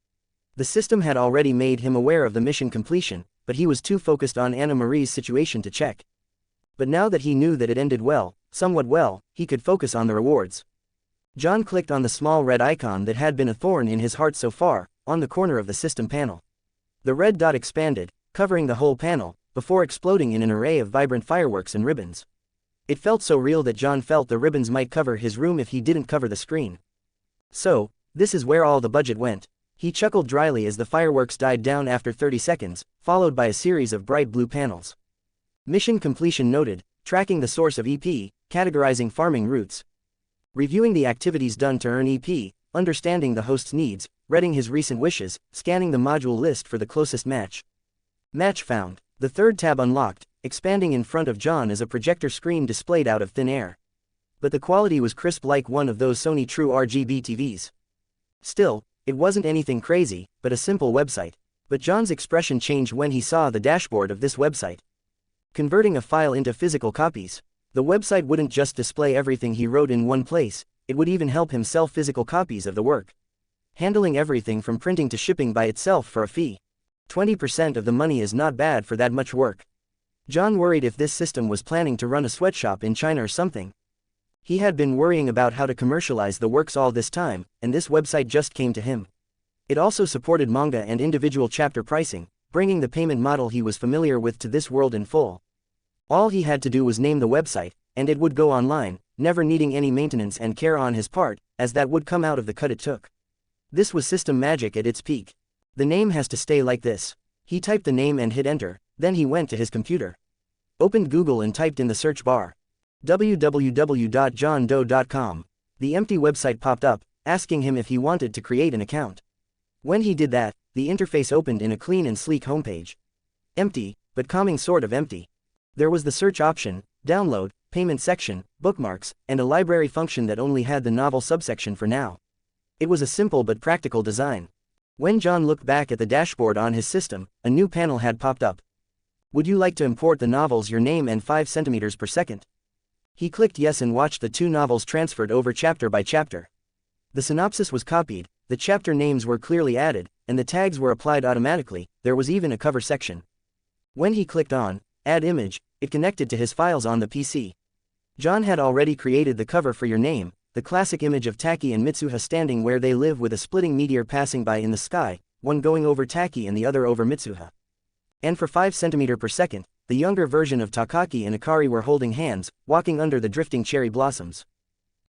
The system had already made him aware of the mission completion, but he was too focused on Anna Marie's situation to check. But now that he knew that it ended well, somewhat well, he could focus on the rewards. John clicked on the small red icon that had been a thorn in his heart so far, on the corner of the system panel. The red dot expanded, covering the whole panel, before exploding in an array of vibrant fireworks and ribbons. It felt so real that John felt the ribbons might cover his room if he didn't cover the screen. So, this is where all the budget went. He chuckled dryly as the fireworks died down after 30 seconds, followed by a series of bright blue panels. Mission completion noted, tracking the source of EP, categorizing farming routes. Reviewing the activities done to earn EP, understanding the host's needs, reading his recent wishes, scanning the module list for the closest match. Match found. The third tab unlocked, expanding in front of John as a projector screen displayed out of thin air. But the quality was crisp like one of those Sony True RGB TVs. Still, it wasn't anything crazy, but a simple website. But John's expression changed when he saw the dashboard of this website. Converting a file into physical copies. The website wouldn't just display everything he wrote in one place, it would even help him sell physical copies of the work. Handling everything from printing to shipping by itself for a fee. 20% of the money is not bad for that much work. John worried if this system was planning to run a sweatshop in China or something. He had been worrying about how to commercialize the works all this time, and this website just came to him. It also supported manga and individual chapter pricing, bringing the payment model he was familiar with to this world in full. All he had to do was name the website, and it would go online, never needing any maintenance and care on his part, as that would come out of the cut it took. This was system magic at its peak. The name has to stay like this. He typed the name and hit enter, then he went to his computer. Opened Google and typed in the search bar www.johndoe.com. The empty website popped up, asking him if he wanted to create an account. When he did that, the interface opened in a clean and sleek homepage. Empty, but calming sort of empty. There was the search option, download, payment section, bookmarks, and a library function that only had the novel subsection for now. It was a simple but practical design. When John looked back at the dashboard on his system, a new panel had popped up. Would you like to import the novels Your Name and 5 centimeters per second? He clicked yes and watched the two novels transferred over chapter by chapter. The synopsis was copied, the chapter names were clearly added, and the tags were applied automatically. There was even a cover section. When he clicked on Add Image, it connected to his files on the PC. John had already created the cover for Your Name, the classic image of Taki and Mitsuha standing where they live with a splitting meteor passing by in the sky, one going over Taki and the other over Mitsuha. And for 5 cm per second, the younger version of Takaki and Akari were holding hands, walking under the drifting cherry blossoms.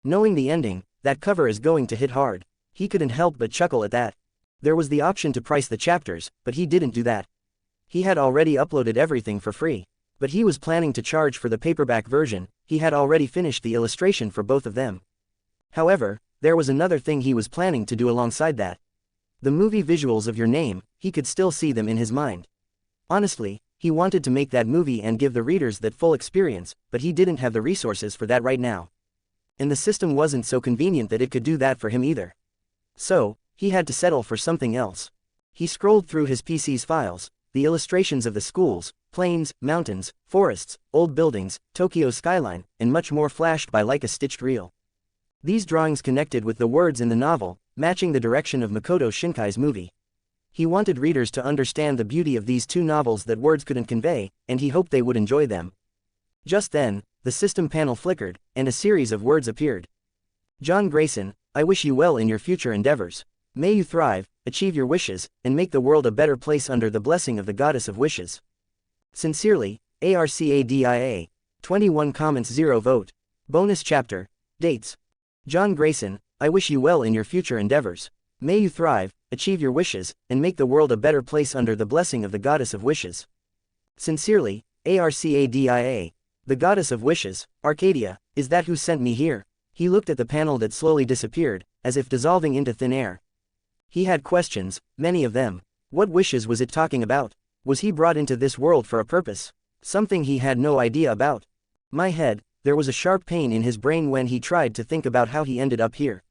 Knowing the ending, that cover is going to hit hard. He couldn't help but chuckle at that. There was the option to price the chapters, but he didn't do that. He had already uploaded everything for free. But he was planning to charge for the paperback version. He had already finished the illustration for both of them. However, there was another thing he was planning to do alongside that. The movie visuals of Your Name, he could still see them in his mind. Honestly, he wanted to make that movie and give the readers that full experience, but he didn't have the resources for that right now. And the system wasn't so convenient that it could do that for him either. So, he had to settle for something else. He scrolled through his PC's files, the illustrations of the schools, plains, mountains, forests, old buildings, Tokyo's skyline, and much more flashed by like a stitched reel. These drawings connected with the words in the novel, matching the direction of Makoto Shinkai's movie. He wanted readers to understand the beauty of these two novels that words couldn't convey, and he hoped they would enjoy them. Just then, the system panel flickered, and a series of words appeared. John Grayson, I wish you well in your future endeavors. May you thrive, achieve your wishes, and make the world a better place under the blessing of the Goddess of Wishes. Sincerely, ARCADIA. 21 comments 0 vote. Bonus chapter. Dates. John Grayson, I wish you well in your future endeavors. May you thrive, achieve your wishes, and make the world a better place under the blessing of the Goddess of Wishes. Sincerely, ARCADIA. The Goddess of Wishes, Arcadia, is that who sent me here? He looked at the panel that slowly disappeared, as if dissolving into thin air. He had questions, many of them. What wishes was it talking about? Was he brought into this world for a purpose? Something he had no idea about. My head, there was a sharp pain in his brain when he tried to think about how he ended up here.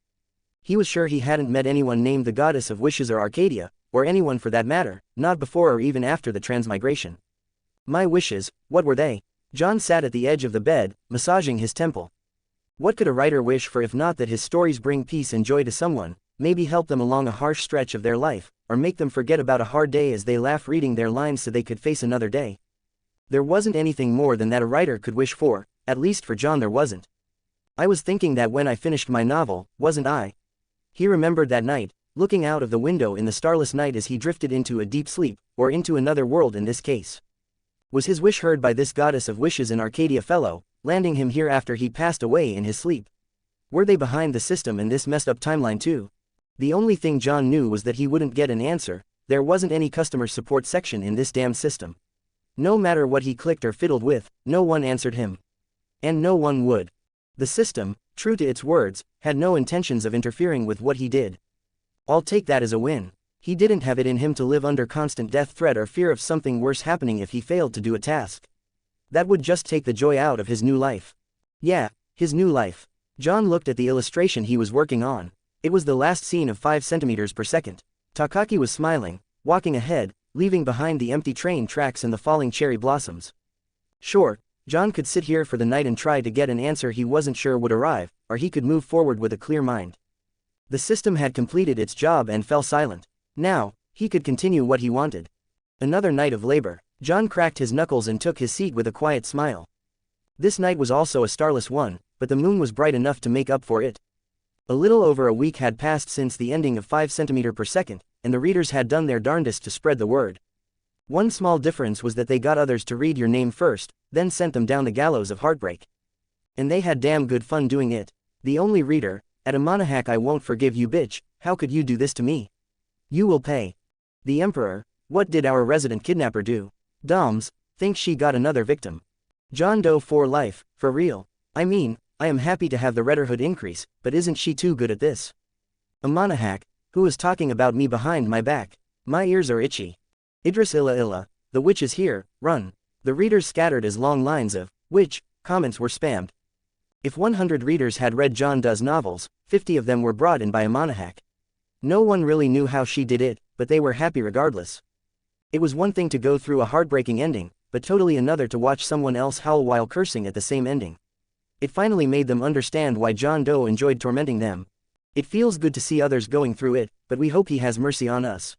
He was sure he hadn't met anyone named the Goddess of Wishes or Arcadia, or anyone for that matter, not before or even after the transmigration. My wishes, what were they? John sat at the edge of the bed, massaging his temple. What could a writer wish for if not that his stories bring peace and joy to someone, maybe help them along a harsh stretch of their life, or make them forget about a hard day as they laugh reading their lines so they could face another day? There wasn't anything more than that a writer could wish for, at least for John there wasn't. I was thinking that when I finished my novel, wasn't I? He remembered that night, looking out of the window in the starless night as he drifted into a deep sleep, or into another world in this case. Was his wish heard by this Goddess of Wishes in Arcadia fellow, landing him here after he passed away in his sleep? Were they behind the system in this messed up timeline too? The only thing John knew was that he wouldn't get an answer. There wasn't any customer support section in this damn system. No matter what he clicked or fiddled with, no one answered him. And no one would. The system, true to its words, had no intentions of interfering with what he did. I'll take that as a win. He didn't have it in him to live under constant death threat or fear of something worse happening if he failed to do a task. That would just take the joy out of his new life. Yeah, his new life. John looked at the illustration he was working on. It was the last scene of 5 cm per second. Takaki was smiling, walking ahead, leaving behind the empty train tracks and the falling cherry blossoms. Sure, John could sit here for the night and try to get an answer he wasn't sure would arrive, or he could move forward with a clear mind. The system had completed its job and fell silent. Now, he could continue what he wanted. Another night of labor. John cracked his knuckles and took his seat with a quiet smile. This night was also a starless one, but the moon was bright enough to make up for it. A little over a week had passed since the ending of 5 cm per second, and the readers had done their darndest to spread the word. One small difference was that they got others to read Your Name first, then sent them down the gallows of heartbreak. And they had damn good fun doing it. The only reader, at a Monohack I won't forgive you bitch, how could you do this to me? You will pay. The Emperor, what did our resident kidnapper do? Doms, thinks she got another victim. John Doe for life, for real. I mean, I am happy to have the Redderhood increase, but isn't she too good at this? A Monohack, who is talking about me behind my back? My ears are itchy. Idris Illa Illa, the witch is here, run. The readers scattered as long lines of witch comments were spammed. If 100 readers had read John Doe's novels, 50 of them were brought in by a Monohack. No one really knew how she did it, but they were happy regardless. It was one thing to go through a heartbreaking ending, but totally another to watch someone else howl while cursing at the same ending. It finally made them understand why John Doe enjoyed tormenting them. It feels good to see others going through it, but we hope he has mercy on us.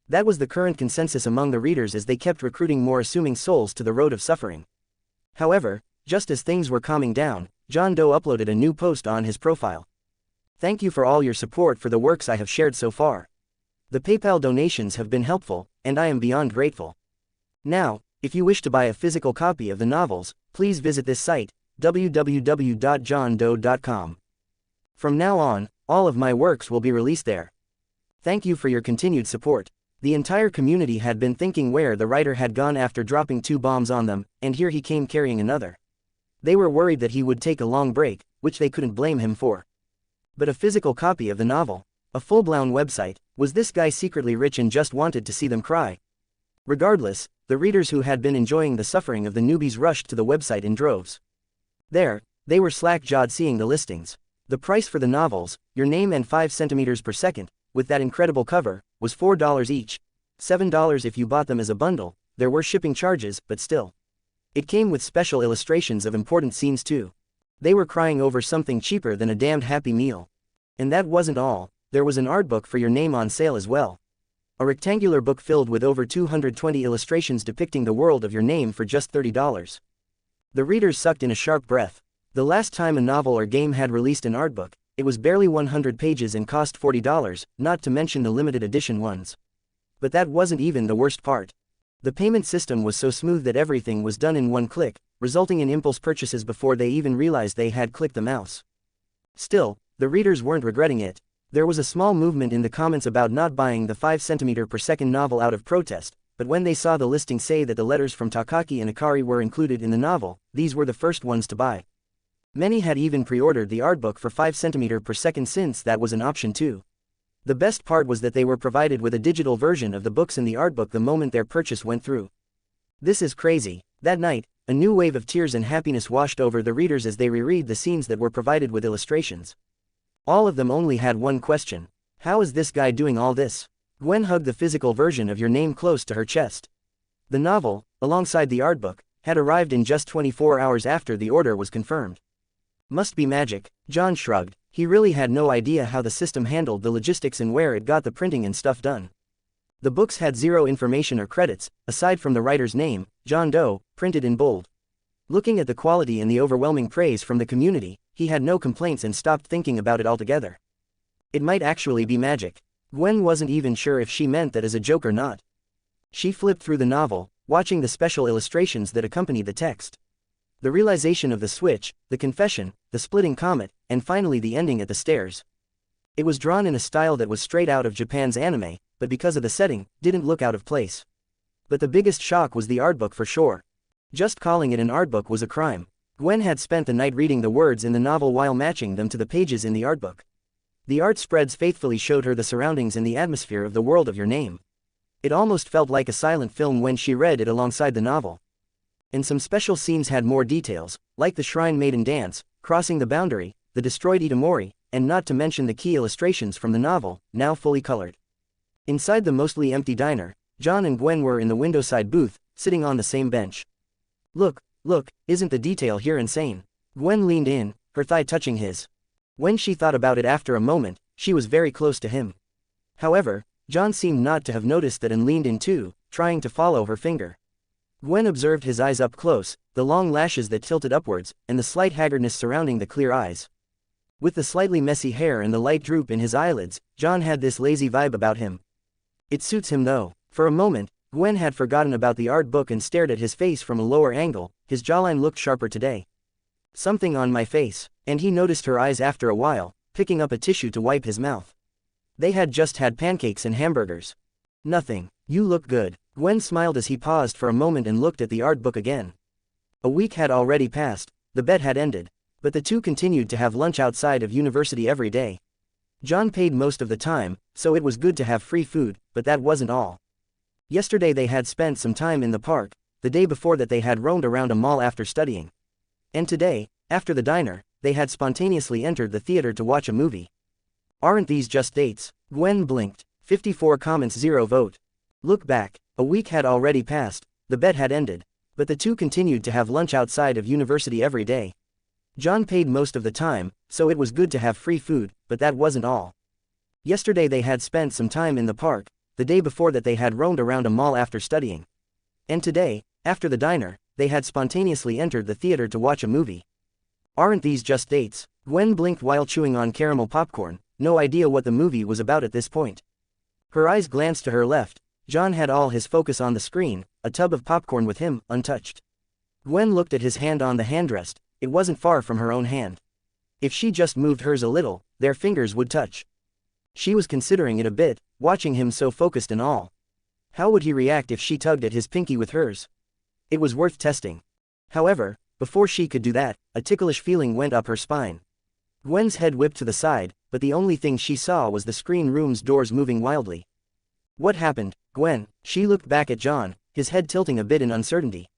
That was the current consensus among the readers as they kept recruiting more assuming souls to the road of suffering. However, just as things were calming down, John Doe uploaded a new post on his profile. Thank you for all your support for the works I have shared so far. The PayPal donations have been helpful, and I am beyond grateful. Now, if you wish to buy a physical copy of the novels, please visit this site, www.johndoe.com. From now on, all of my works will be released there. Thank you for your continued support. The entire community had been thinking where the writer had gone after dropping 2 bombs on them, and here he came carrying another. They were worried that he would take a long break, which they couldn't blame him for. But a physical copy of the novel, a full-blown website, was this guy secretly rich and just wanted to see them cry? Regardless, the readers who had been enjoying the suffering of the newbies rushed to the website in droves. There, they were slack-jawed seeing the listings. The price for the novels, Your Name and 5 centimeters per second, with that incredible cover, was $4 each, $7 if you bought them as a bundle. There were shipping charges, but still. It came with special illustrations of important scenes too. They were crying over something cheaper than a damned Happy Meal. And that wasn't all, there was an art book for Your Name on sale as well. A rectangular book filled with over 220 illustrations depicting the world of Your Name for just $30. The readers sucked in a sharp breath. The last time a novel or game had released an art book, it was barely 100 pages and cost $40, not to mention the limited edition ones. But that wasn't even the worst part. The payment system was so smooth that everything was done in one click, resulting in impulse purchases before they even realized they had clicked the mouse. Still, the readers weren't regretting it. There was a small movement in the comments about not buying the 5 centimeter per second novel out of protest, but when they saw the listing say that the letters from Takaki and Akari were included in the novel, these were the first ones to buy. Many had even pre-ordered the art book for 5 centimeter per second since that was an option too. The best part was that they were provided with a digital version of the books in the art book the moment their purchase went through. This is crazy. That night, a new wave of tears and happiness washed over the readers as they reread the scenes that were provided with illustrations. All of them only had one question. How is this guy doing all this? Gwen hugged the physical version of Your Name close to her chest. The novel, alongside the art book, had arrived in just 24 hours after the order was confirmed. Must be magic, John shrugged. He really had no idea how the system handled the logistics and where it got the printing and stuff done. The books had zero information or credits, aside from the writer's name, John Doe, printed in bold. Looking at the quality and the overwhelming praise from the community, he had no complaints and stopped thinking about it altogether. It might actually be magic. Gwen wasn't even sure if she meant that as a joke or not. She flipped through the novel, watching the special illustrations that accompanied the text. The realization of the switch, the confession, the splitting comet, and finally the ending at the stairs. It was drawn in a style that was straight out of Japan's anime, but because of the setting, didn't look out of place. But the biggest shock was the art book for sure. Just calling it an art book was a crime. Gwen had spent the night reading the words in the novel while matching them to the pages in the art book. The art spreads faithfully showed her the surroundings and the atmosphere of the world of Your Name. It almost felt like a silent film when she read it alongside the novel. And some special scenes had more details, like the Shrine Maiden dance, crossing the boundary, the destroyed Itamori, and not to mention the key illustrations from the novel, now fully colored. Inside the mostly empty diner, John and Gwen were in the windowside booth, sitting on the same bench. Look, isn't the detail here insane? Gwen leaned in, her thigh touching his. When she thought about it after a moment, she was very close to him. However, John seemed not to have noticed that and leaned in too, trying to follow her finger. Gwen observed his eyes up close, the long lashes that tilted upwards, and the slight haggardness surrounding the clear eyes. With the slightly messy hair and the light droop in his eyelids, John had this lazy vibe about him. It suits him though. For a moment, Gwen had forgotten about the art book and stared at his face from a lower angle. His jawline looked sharper today. Something on my face, and he noticed her eyes after a while, picking up a tissue to wipe his mouth. They had just had pancakes and hamburgers. Nothing. You look good. Gwen smiled as he paused for a moment and looked at the art book again. A week had already passed, the bet had ended, but the two continued to have lunch outside of university every day. John paid most of the time, so it was good to have free food, but that wasn't all. Yesterday they had spent some time in the park, the day before that they had roamed around a mall after studying. And today, after the diner, they had spontaneously entered the theater to watch a movie. Aren't these just dates? Gwen blinked. 54 comments 0 vote. Look back, a week had already passed, the bet had ended, but the two continued to have lunch outside of university every day. John paid most of the time, so it was good to have free food, but that wasn't all. Yesterday they had spent some time in the park, the day before that they had roamed around a mall after studying. And today, after the diner, they had spontaneously entered the theater to watch a movie. Aren't these just dates? Gwen blinked while chewing on caramel popcorn, no idea what the movie was about at this point. Her eyes glanced to her left. John had all his focus on the screen, a tub of popcorn with him, untouched. Gwen looked at his hand on the handrest. It wasn't far from her own hand. If she just moved hers a little, their fingers would touch. She was considering it a bit, watching him so focused and all. How would he react if she tugged at his pinky with hers? It was worth testing. However, before she could do that, a ticklish feeling went up her spine. Gwen's head whipped to the side, but the only thing she saw was the screen room's doors moving wildly. What happened, Gwen? She looked back at John, his head tilting a bit in uncertainty.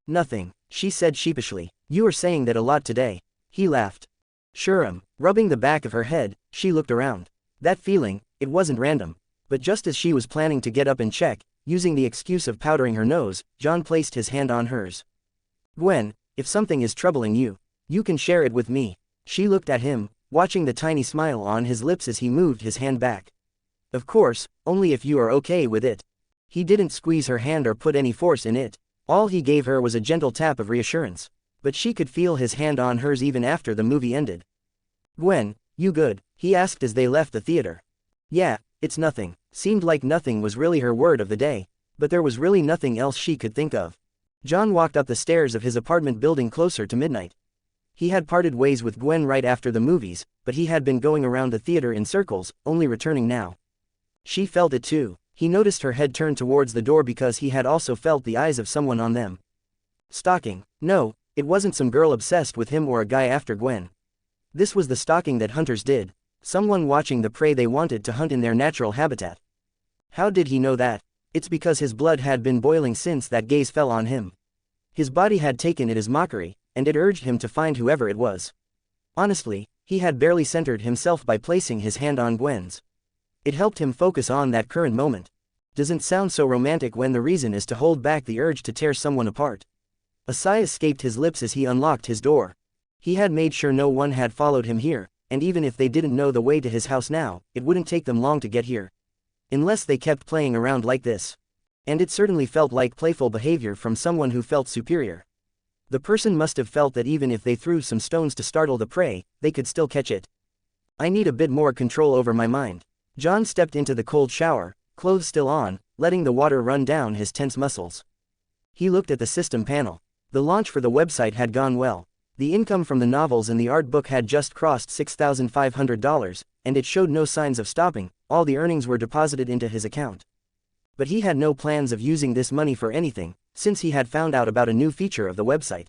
Nothing, she said sheepishly. You were saying that a lot today. He laughed. Sure. Rubbing the back of her head, she looked around. That feeling, it wasn't random. But just as she was planning to get up and check, using the excuse of powdering her nose, John placed his hand on hers. Gwen, if something is troubling you, you can share it with me. She looked at him, watching the tiny smile on his lips as he moved his hand back. Of course, only if you are okay with it. He didn't squeeze her hand or put any force in it. All he gave her was a gentle tap of reassurance. But she could feel his hand on hers even after the movie ended. Gwen, you good? He asked as they left the theater. Yeah, it's nothing. Seemed like nothing was really her word of the day. But there was really nothing else she could think of. John walked up the stairs of his apartment building closer to midnight. He had parted ways with Gwen right after the movies, but he had been going around the theater in circles, only returning now. She felt it too. He noticed her head turn towards the door because he had also felt the eyes of someone on them. Stalking. No, it wasn't some girl obsessed with him or a guy after Gwen. This was the stalking that hunters did. Someone watching the prey they wanted to hunt in their natural habitat. How did he know that? It's because his blood had been boiling since that gaze fell on him. His body had taken it as mockery, and it urged him to find whoever it was. Honestly, he had barely centered himself by placing his hand on Gwen's. It helped him focus on that current moment. Doesn't sound so romantic when the reason is to hold back the urge to tear someone apart. A sigh escaped his lips as he unlocked his door. He had made sure no one had followed him here, and even if they didn't know the way to his house now, it wouldn't take them long to get here. Unless they kept playing around like this. And it certainly felt like playful behavior from someone who felt superior. The person must have felt that even if they threw some stones to startle the prey, they could still catch it. I need a bit more control over my mind. John stepped into the cold shower, clothes still on, letting the water run down his tense muscles. He looked at the system panel. The launch for the website had gone well. The income from the novels and the art book had just crossed $6,500, and it showed no signs of stopping. All the earnings were deposited into his account. But he had no plans of using this money for anything, since he had found out about a new feature of the website.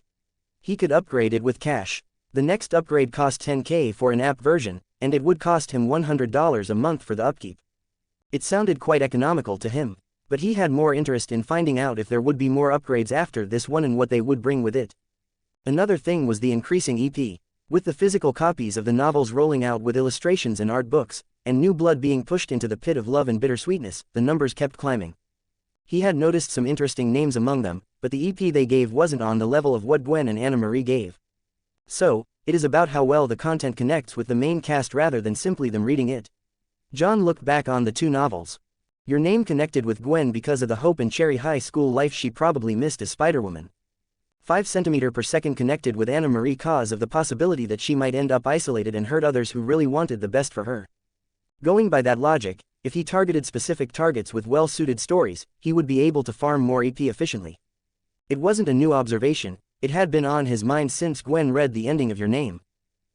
He could upgrade it with cash. The next upgrade cost $10K for an app version, and it would cost him $100 a month for the upkeep. It sounded quite economical to him, but he had more interest in finding out if there would be more upgrades after this one and what they would bring with it. Another thing was the increasing EP. With the physical copies of the novels rolling out with illustrations and art books, and new blood being pushed into the pit of love and bittersweetness, the numbers kept climbing. He had noticed some interesting names among them, but the EP they gave wasn't on the level of what Gwen and Anna Marie gave. So, it is about how well the content connects with the main cast rather than simply them reading it. John looked back on the two novels. Your name connected with Gwen because of the Hope and Cherry high school life she probably missed as Spider-Woman. 5 cm/s connected with Anna Marie cause of the possibility that she might end up isolated and hurt others who really wanted the best for her. Going by that logic, if he targeted specific targets with well-suited stories, he would be able to farm more EP efficiently. It wasn't a new observation, it had been on his mind since Gwen read the ending of Your Name.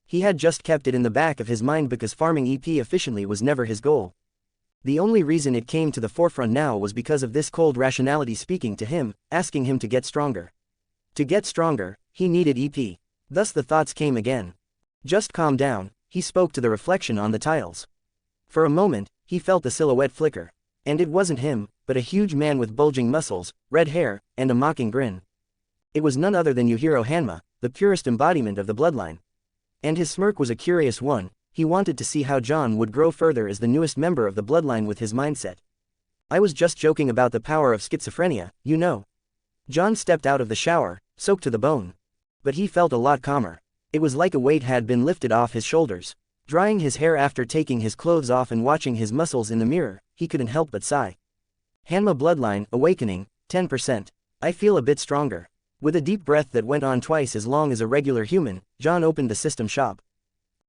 He had just kept it in the back of his mind because farming EP efficiently was never his goal. The only reason it came to the forefront now was because of this cold rationality speaking to him, asking him to get stronger. To get stronger, he needed EP. Thus the thoughts came again. Just calm down, he spoke to the reflection on the tiles. For a moment, he felt the silhouette flicker. And it wasn't him, but a huge man with bulging muscles, red hair, and a mocking grin. It was none other than Yujiro Hanma, the purest embodiment of the bloodline. And his smirk was a curious one. He wanted to see how John would grow further as the newest member of the bloodline with his mindset. I was just joking about the power of schizophrenia, you know. John stepped out of the shower, soaked to the bone. But he felt a lot calmer. It was like a weight had been lifted off his shoulders. Drying his hair after taking his clothes off and watching his muscles in the mirror, he couldn't help but sigh. Hanma bloodline, awakening, 10%. I feel a bit stronger. With a deep breath that went on twice as long as a regular human, John opened the system shop.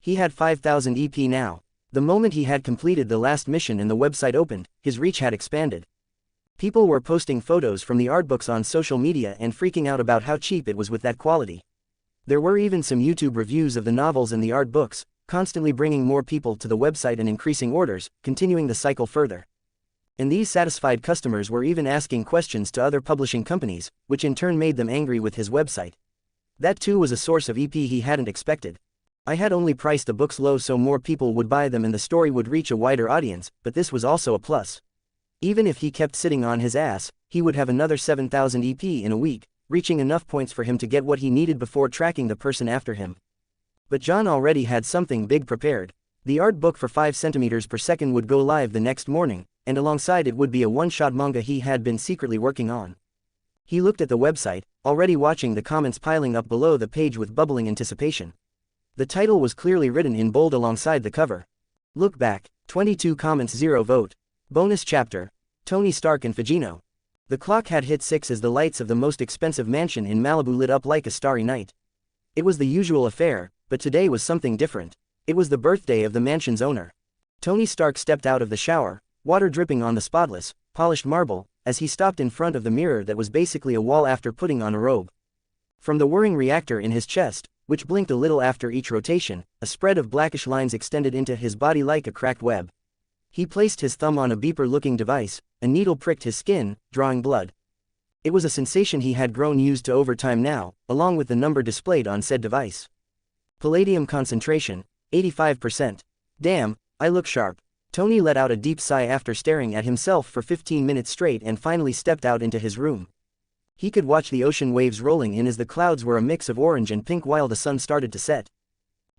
He had 5,000 EP now. The moment he had completed the last mission and the website opened, his reach had expanded. People were posting photos from the art books on social media and freaking out about how cheap it was with that quality. There were even some YouTube reviews of the novels and the art books, constantly bringing more people to the website and increasing orders, continuing the cycle further. And these satisfied customers were even asking questions to other publishing companies, which in turn made them angry with his website. That too was a source of EP he hadn't expected. I had only priced the books low so more people would buy them and the story would reach a wider audience, but this was also a plus. Even if he kept sitting on his ass, he would have another 7,000 EP in a week, reaching enough points for him to get what he needed before tracking the person after him. But John already had something big prepared. The art book for 5 centimeters per second would go live the next morning, and alongside it would be a one-shot manga he had been secretly working on. He looked at the website, already watching the comments piling up below the page with bubbling anticipation. The title was clearly written in bold alongside the cover. Look back, 22 comments 0 vote. Bonus chapter, Tony Stark and Fujino. The clock had hit 6 as the lights of the most expensive mansion in Malibu lit up like a starry night. It was the usual affair, but today was something different. It was the birthday of the mansion's owner. Tony Stark stepped out of the shower, water dripping on the spotless, polished marble, as he stopped in front of the mirror that was basically a wall after putting on a robe. From the whirring reactor in his chest, which blinked a little after each rotation, a spread of blackish lines extended into his body like a cracked web. He placed his thumb on a beeper-looking device, a needle pricked his skin, drawing blood. It was a sensation he had grown used to over time now, along with the number displayed on said device. Palladium concentration, 85%. Damn, I look sharp. Tony let out a deep sigh after staring at himself for 15 minutes straight and finally stepped out into his room. He could watch the ocean waves rolling in as the clouds were a mix of orange and pink while the sun started to set.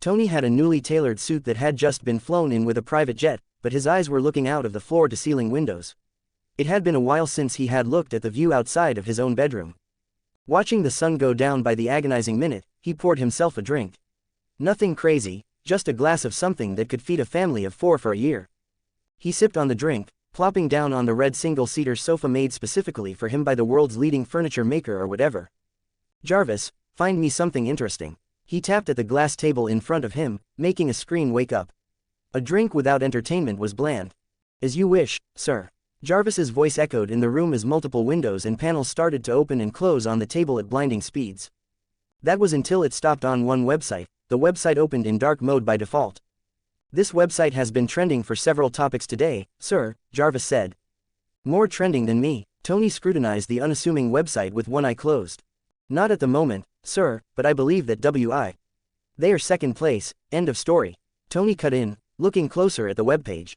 Tony had a newly tailored suit that had just been flown in with a private jet, but his eyes were looking out of the floor-to-ceiling windows. It had been a while since he had looked at the view outside of his own bedroom. Watching the sun go down by the agonizing minute, he poured himself a drink. Nothing crazy, just a glass of something that could feed a family of 4 for a year. He sipped on the drink, plopping down on the red single-seater sofa made specifically for him by the world's leading furniture maker or whatever. Jarvis, find me something interesting. He tapped at the glass table in front of him, making a screen wake up. A drink without entertainment was bland. As you wish, sir. Jarvis's voice echoed in the room as multiple windows and panels started to open and close on the table at blinding speeds. That was until it stopped on one website. The website opened in dark mode by default. This website has been trending for several topics today, sir, Jarvis said. More trending than me. Tony scrutinized the unassuming website with one eye closed. Not at the moment, sir, but I believe that they are second place, end of story. Tony cut in, looking closer at the webpage.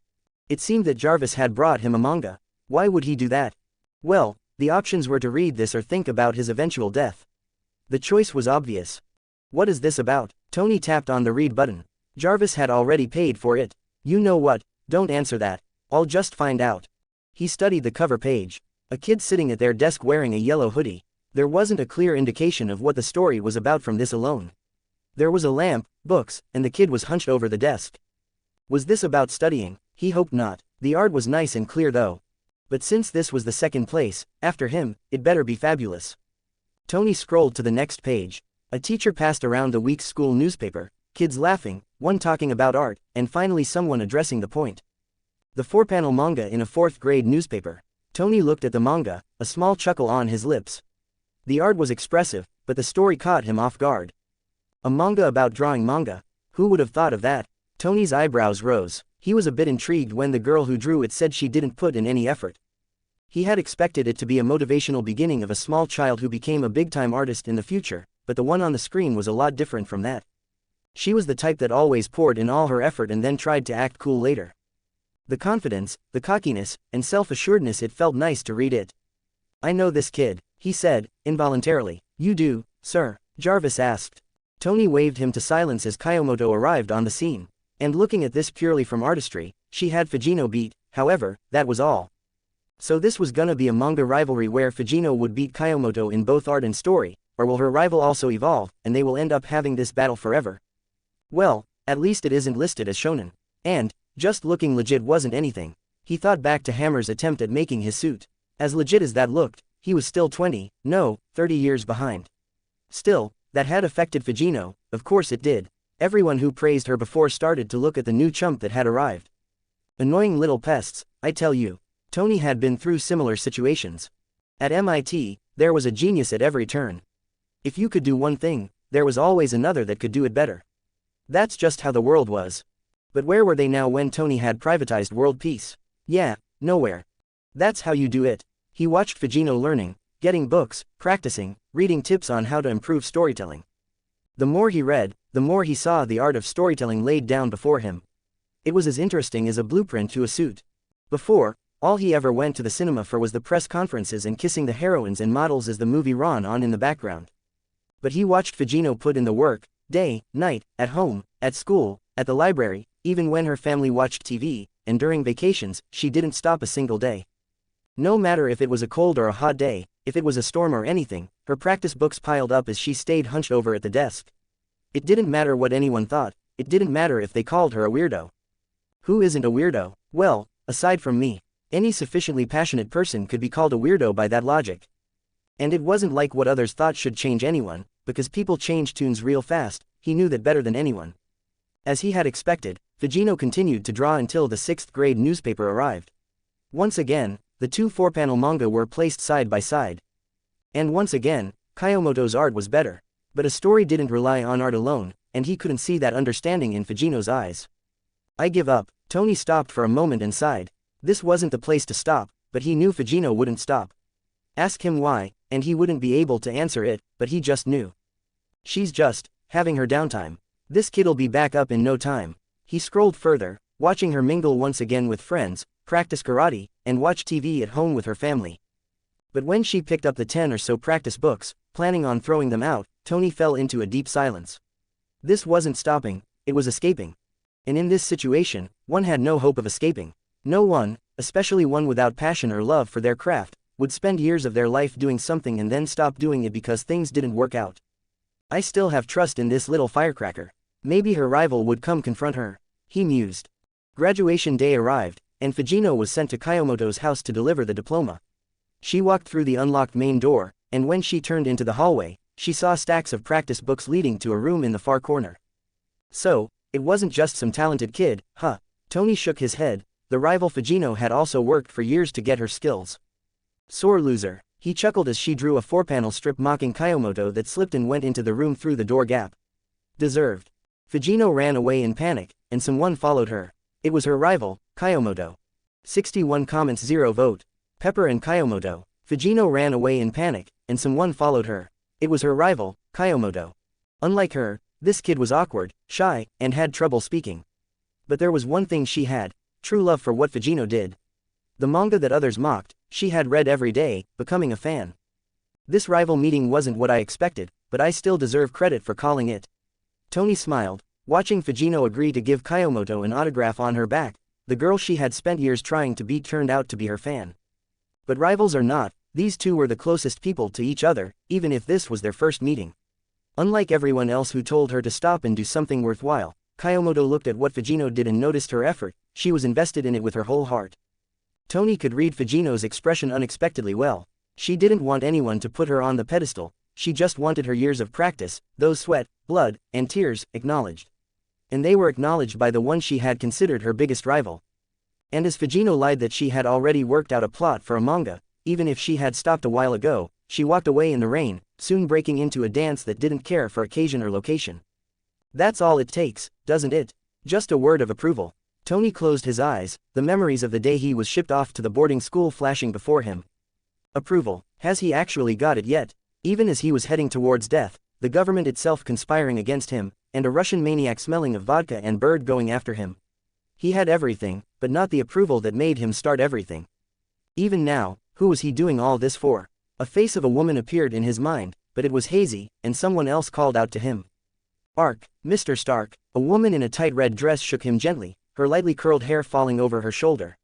It seemed that Jarvis had brought him a manga. Why would he do that? Well, the options were to read this or think about his eventual death. The choice was obvious. What is this about? Tony tapped on the read button. Jarvis had already paid for it. You know what, don't answer that. I'll just find out. He studied the cover page. A kid sitting at their desk wearing a yellow hoodie. There wasn't a clear indication of what the story was about from this alone. There was a lamp, books, and the kid was hunched over the desk. Was this about studying? He hoped not. The art was nice and clear though. But since this was the second place, after him, it better be fabulous. Tony scrolled to the next page. A teacher passed around the week's school newspaper, kids laughing, one talking about art, and finally someone addressing the point. The 4-panel manga in a 4th grade newspaper. Tony looked at the manga, a small chuckle on his lips. The art was expressive, but the story caught him off guard. A manga about drawing manga? Who would have thought of that? Tony's eyebrows rose. He was a bit intrigued when the girl who drew it said she didn't put in any effort. He had expected it to be a motivational beginning of a small child who became a big-time artist in the future, but the one on the screen was a lot different from that. She was the type that always poured in all her effort and then tried to act cool later. The confidence, the cockiness, and self-assuredness, it felt nice to read it. I know this kid, he said, involuntarily. You do, sir? Jarvis asked. Tony waved him to silence as Kayomoto arrived on the scene. And looking at this purely from artistry, she had Fujino beat, however, that was all. So this was gonna be a manga rivalry where Fujino would beat Kayomoto in both art and story, or will her rival also evolve, and they will end up having this battle forever? Well, at least it isn't listed as shonen. And, just looking legit wasn't anything. He thought back to Hammer's attempt at making his suit. As legit as that looked, he was still 20, no, 30 years behind. Still, that had affected Fujino, of course it did. Everyone who praised her before started to look at the new chump that had arrived. Annoying little pests, I tell you. Tony had been through similar situations. At MIT, there was a genius at every turn. If you could do one thing, there was always another that could do it better. That's just how the world was. But where were they now when Tony had privatized world peace? Yeah, nowhere. That's how you do it. He watched Fujino learning, getting books, practicing, reading tips on how to improve storytelling. The more he read, the more he saw the art of storytelling laid down before him. It was as interesting as a blueprint to a suit. Before, all he ever went to the cinema for was the press conferences and kissing the heroines and models as the movie ran on in the background. But he watched Fujino put in the work, day, night, at home, at school, at the library, even when her family watched TV, and during vacations, she didn't stop a single day. No matter if it was a cold or a hot day, if it was a storm or anything, her practice books piled up as she stayed hunched over at the desk. It didn't matter what anyone thought, it didn't matter if they called her a weirdo. Who isn't a weirdo? Well, aside from me, any sufficiently passionate person could be called a weirdo by that logic. And it wasn't like what others thought should change anyone, because people change tunes real fast. He knew that better than anyone. As he had expected, Fujino continued to draw until the 6th grade newspaper arrived. Once again, the two 4-panel manga were placed side by side. And once again, Kayomoto's art was better. But a story didn't rely on art alone, and he couldn't see that understanding in Fujino's eyes. I give up. Tony stopped for a moment and sighed. This wasn't the place to stop, but he knew Fujino wouldn't stop. Ask him why, and he wouldn't be able to answer it, but he just knew. She's just having her downtime. This kid'll be back up in no time. He scrolled further, watching her mingle once again with friends, practice karate, and watch TV at home with her family. But when she picked up the 10 or so practice books, planning on throwing them out, Tony fell into a deep silence. This wasn't stopping, it was escaping. And in this situation, one had no hope of escaping. No one, especially one without passion or love for their craft, would spend years of their life doing something and then stop doing it because things didn't work out. I still have trust in this little firecracker. Maybe her rival would come confront her. He mused. Graduation day arrived, and Fujino was sent to Kayomoto's house to deliver the diploma. She walked through the unlocked main door, and when she turned into the hallway, she saw stacks of practice books leading to a room in the far corner. So, it wasn't just some talented kid, huh? Tony shook his head. The rival Fujino had also worked for years to get her skills. Sore loser. He chuckled as she drew a 4-panel strip mocking Kayomoto that slipped and went into the room through the door gap. Deserved. Fujino ran away in panic, and someone followed her. It was her rival, Kayomoto. 61 comments 0 vote. Pepper and Kayomoto. Fujino ran away in panic, and someone followed her. It was her rival, Kayomoto. Unlike her, this kid was awkward, shy, and had trouble speaking. But there was one thing she had: true love for what Fujino did. The manga that others mocked, she had read every day, becoming a fan. This rival meeting wasn't what I expected, but I still deserve credit for calling it. Tony smiled, watching Fujino agree to give Kayomoto an autograph on her back. The girl she had spent years trying to beat turned out to be her fan. But rivals or not, these two were the closest people to each other, even if this was their first meeting. Unlike everyone else who told her to stop and do something worthwhile, Kayomoto looked at what Fujino did and noticed her effort. She was invested in it with her whole heart. Tony could read Fujino's expression unexpectedly well. She didn't want anyone to put her on the pedestal, she just wanted her years of practice, those sweat, blood, and tears, acknowledged. And they were acknowledged by the one she had considered her biggest rival. And as Fujino lied that she had already worked out a plot for a manga, even if she had stopped a while ago, she walked away in the rain, soon breaking into a dance that didn't care for occasion or location. That's all it takes, doesn't it? Just a word of approval. Tony closed his eyes, the memories of the day he was shipped off to the boarding school flashing before him. Approval. Has he actually got it yet? Even as he was heading towards death, the government itself conspiring against him, and a Russian maniac smelling of vodka and bird going after him. He had everything, but not the approval that made him start everything. Even now, who was he doing all this for? A face of a woman appeared in his mind, but it was hazy, and someone else called out to him. Ark, Mr. Stark. A woman in a tight red dress shook him gently, her lightly curled hair falling over her shoulder.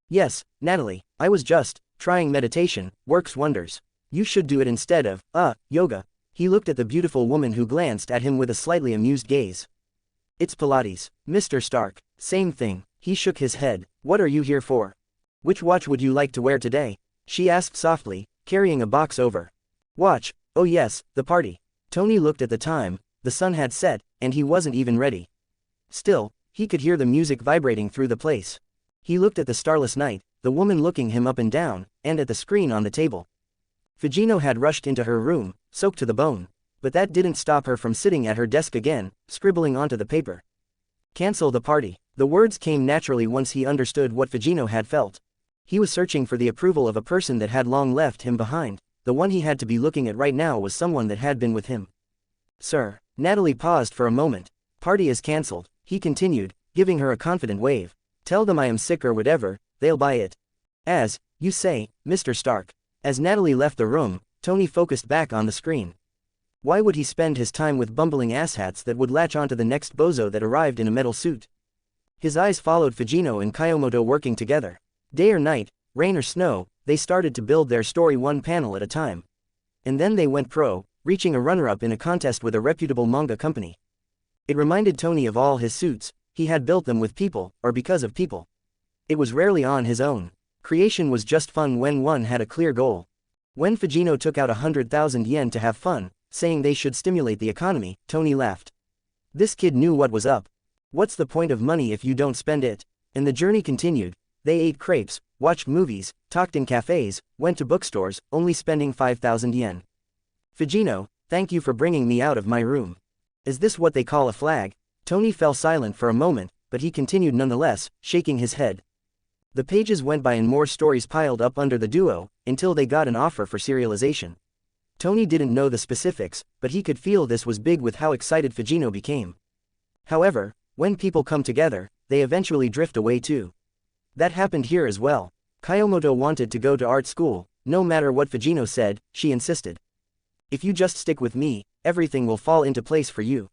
Yes, Natalie, I was just trying meditation, works wonders. You should do it instead of, yoga. He looked at the beautiful woman who glanced at him with a slightly amused gaze. It's Pilates, Mr. Stark. Same thing. He shook his head. What are you here for? Which watch would you like to wear today? She asked softly, carrying a box over. Watch, oh yes, the party. Tony looked at the time. the sun had set, and he wasn't even ready. Still, he could hear the music vibrating through the place. He looked at the starless night, the woman looking him up and down, and at the screen on the table. Fujino had rushed into her room, soaked to the bone. But that didn't stop her from sitting at her desk again, scribbling onto the paper. Cancel the party. The words came naturally once he understood what Fujino had felt. He was searching for the approval of a person that had long left him behind. The one he had to be looking at right now was someone that had been with him. Sir. Natalie paused for a moment. Party is cancelled, he continued, giving her a confident wave. Tell them I am sick or whatever, they'll buy it. As you say, Mr. Stark. As Natalie left the room, Tony focused back on the screen. Why would he spend his time with bumbling asshats that would latch onto the next bozo that arrived in a metal suit? His eyes followed Fujino and Kayomoto working together. Day or night, rain or snow, they started to build their story one panel at a time. And then they went pro, reaching a runner-up in a contest with a reputable manga company. It reminded Tony of all his suits. He had built them with people, or because of people. It was rarely on his own. Creation was just fun when one had a clear goal. When Fujino took out 100,000 yen to have fun, saying they should stimulate the economy, Tony laughed. This kid knew what was up. What's the point of money if you don't spend it? And the journey continued. They ate crepes, watched movies, talked in cafes, went to bookstores, only spending 5,000 yen. Fujino, thank you for bringing me out of my room. Is this what they call a flag? Tony fell silent for a moment, but he continued nonetheless, shaking his head. The pages went by and more stories piled up under the duo, until they got an offer for serialization. Tony didn't know the specifics, but he could feel this was big with how excited Fujino became. However, when people come together, they eventually drift away too. That happened here as well. Kayomoto wanted to go to art school, no matter what Fujino said, she insisted. If you just stick with me, everything will fall into place for you.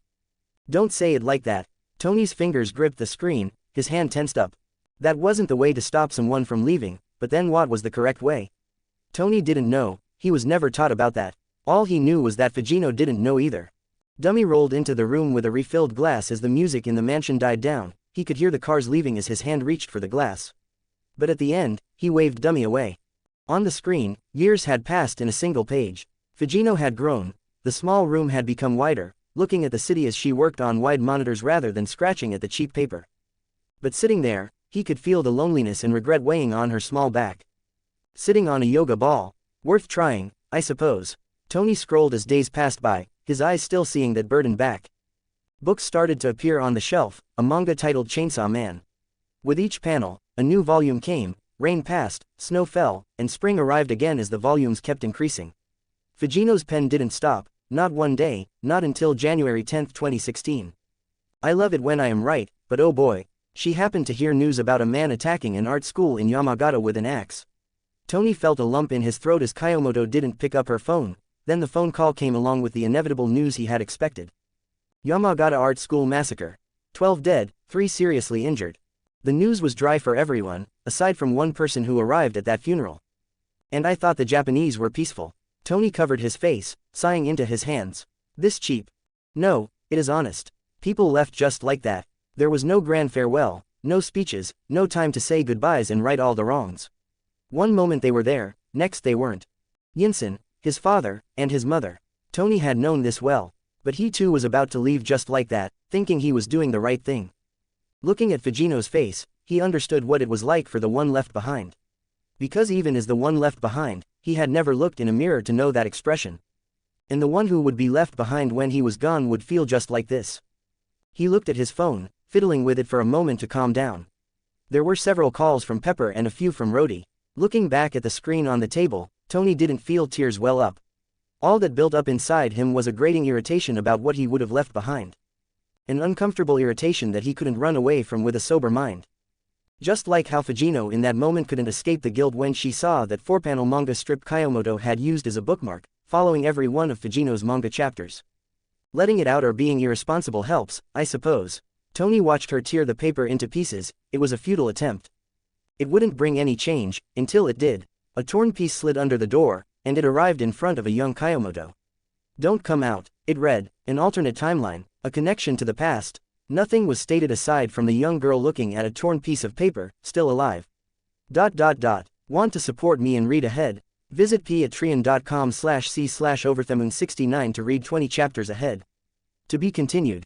Don't say it like that. Tony's fingers gripped the screen, his hand tensed up. That wasn't the way to stop someone from leaving, but then what was the correct way? Tony didn't know, he was never taught about that. All he knew was that Fujino didn't know either. Dummy rolled into the room with a refilled glass as the music in the mansion died down. He could hear the cars leaving as his hand reached for the glass. But at the end, he waved Dummy away. On the screen, years had passed in a single page. Fujino had grown. The small room had become wider, looking at the city as she worked on wide monitors rather than scratching at the cheap paper. But sitting there, he could feel the loneliness and regret weighing on her small back. Sitting on a yoga ball. Worth trying, I suppose. Tony scrolled as days passed by, his eyes still seeing that burdened back. Books started to appear on the shelf, a manga titled Chainsaw Man. With each panel, a new volume came, rain passed, snow fell, and spring arrived again as the volumes kept increasing. Fujino's pen didn't stop, not one day, not until January 10, 2016. I love it when I am right, but oh boy, she happened to hear news about a man attacking an art school in Yamagata with an axe. Tony felt a lump in his throat as Kayomoto didn't pick up her phone. Then the phone call came along with the inevitable news he had expected. Yamagata Art School Massacre. 12 dead, 3 seriously injured. The news was dry for everyone, aside from one person who arrived at that funeral. And I thought the Japanese were peaceful. Tony covered his face, sighing into his hands. This cheap. No, it is honest. People left just like that. There was no grand farewell, no speeches, no time to say goodbyes and right all the wrongs. One moment they were there, next they weren't. Yinsen, his father, and his mother. Tony had known this well, but he too was about to leave just like that, thinking he was doing the right thing. Looking at Fujino's face, he understood what it was like for the one left behind. Because even as the one left behind, he had never looked in a mirror to know that expression. And the one who would be left behind when he was gone would feel just like this. He looked at his phone, fiddling with it for a moment to calm down. There were several calls from Pepper and a few from Rhodey. Looking back at the screen on the table, Tony didn't feel tears well up. All that built up inside him was a grating irritation about what he would have left behind. An uncomfortable irritation that he couldn't run away from with a sober mind. Just like how Fujino in that moment couldn't escape the guilt when she saw that 4-panel manga strip Kayomoto had used as a bookmark, following every one of Fujino's manga chapters. Letting it out or being irresponsible helps, I suppose. Tony watched her tear the paper into pieces. It was a futile attempt. It wouldn't bring any change, until it did. A torn piece slid under the door, and it arrived in front of a young Kayomoto. Don't come out, it read, an alternate timeline, a connection to the past. Nothing was stated aside from the young girl looking at a torn piece of paper, still alive. Want to support me and read ahead? Visit patreon.com/c/overthemoon69 to read 20 chapters ahead. To be continued.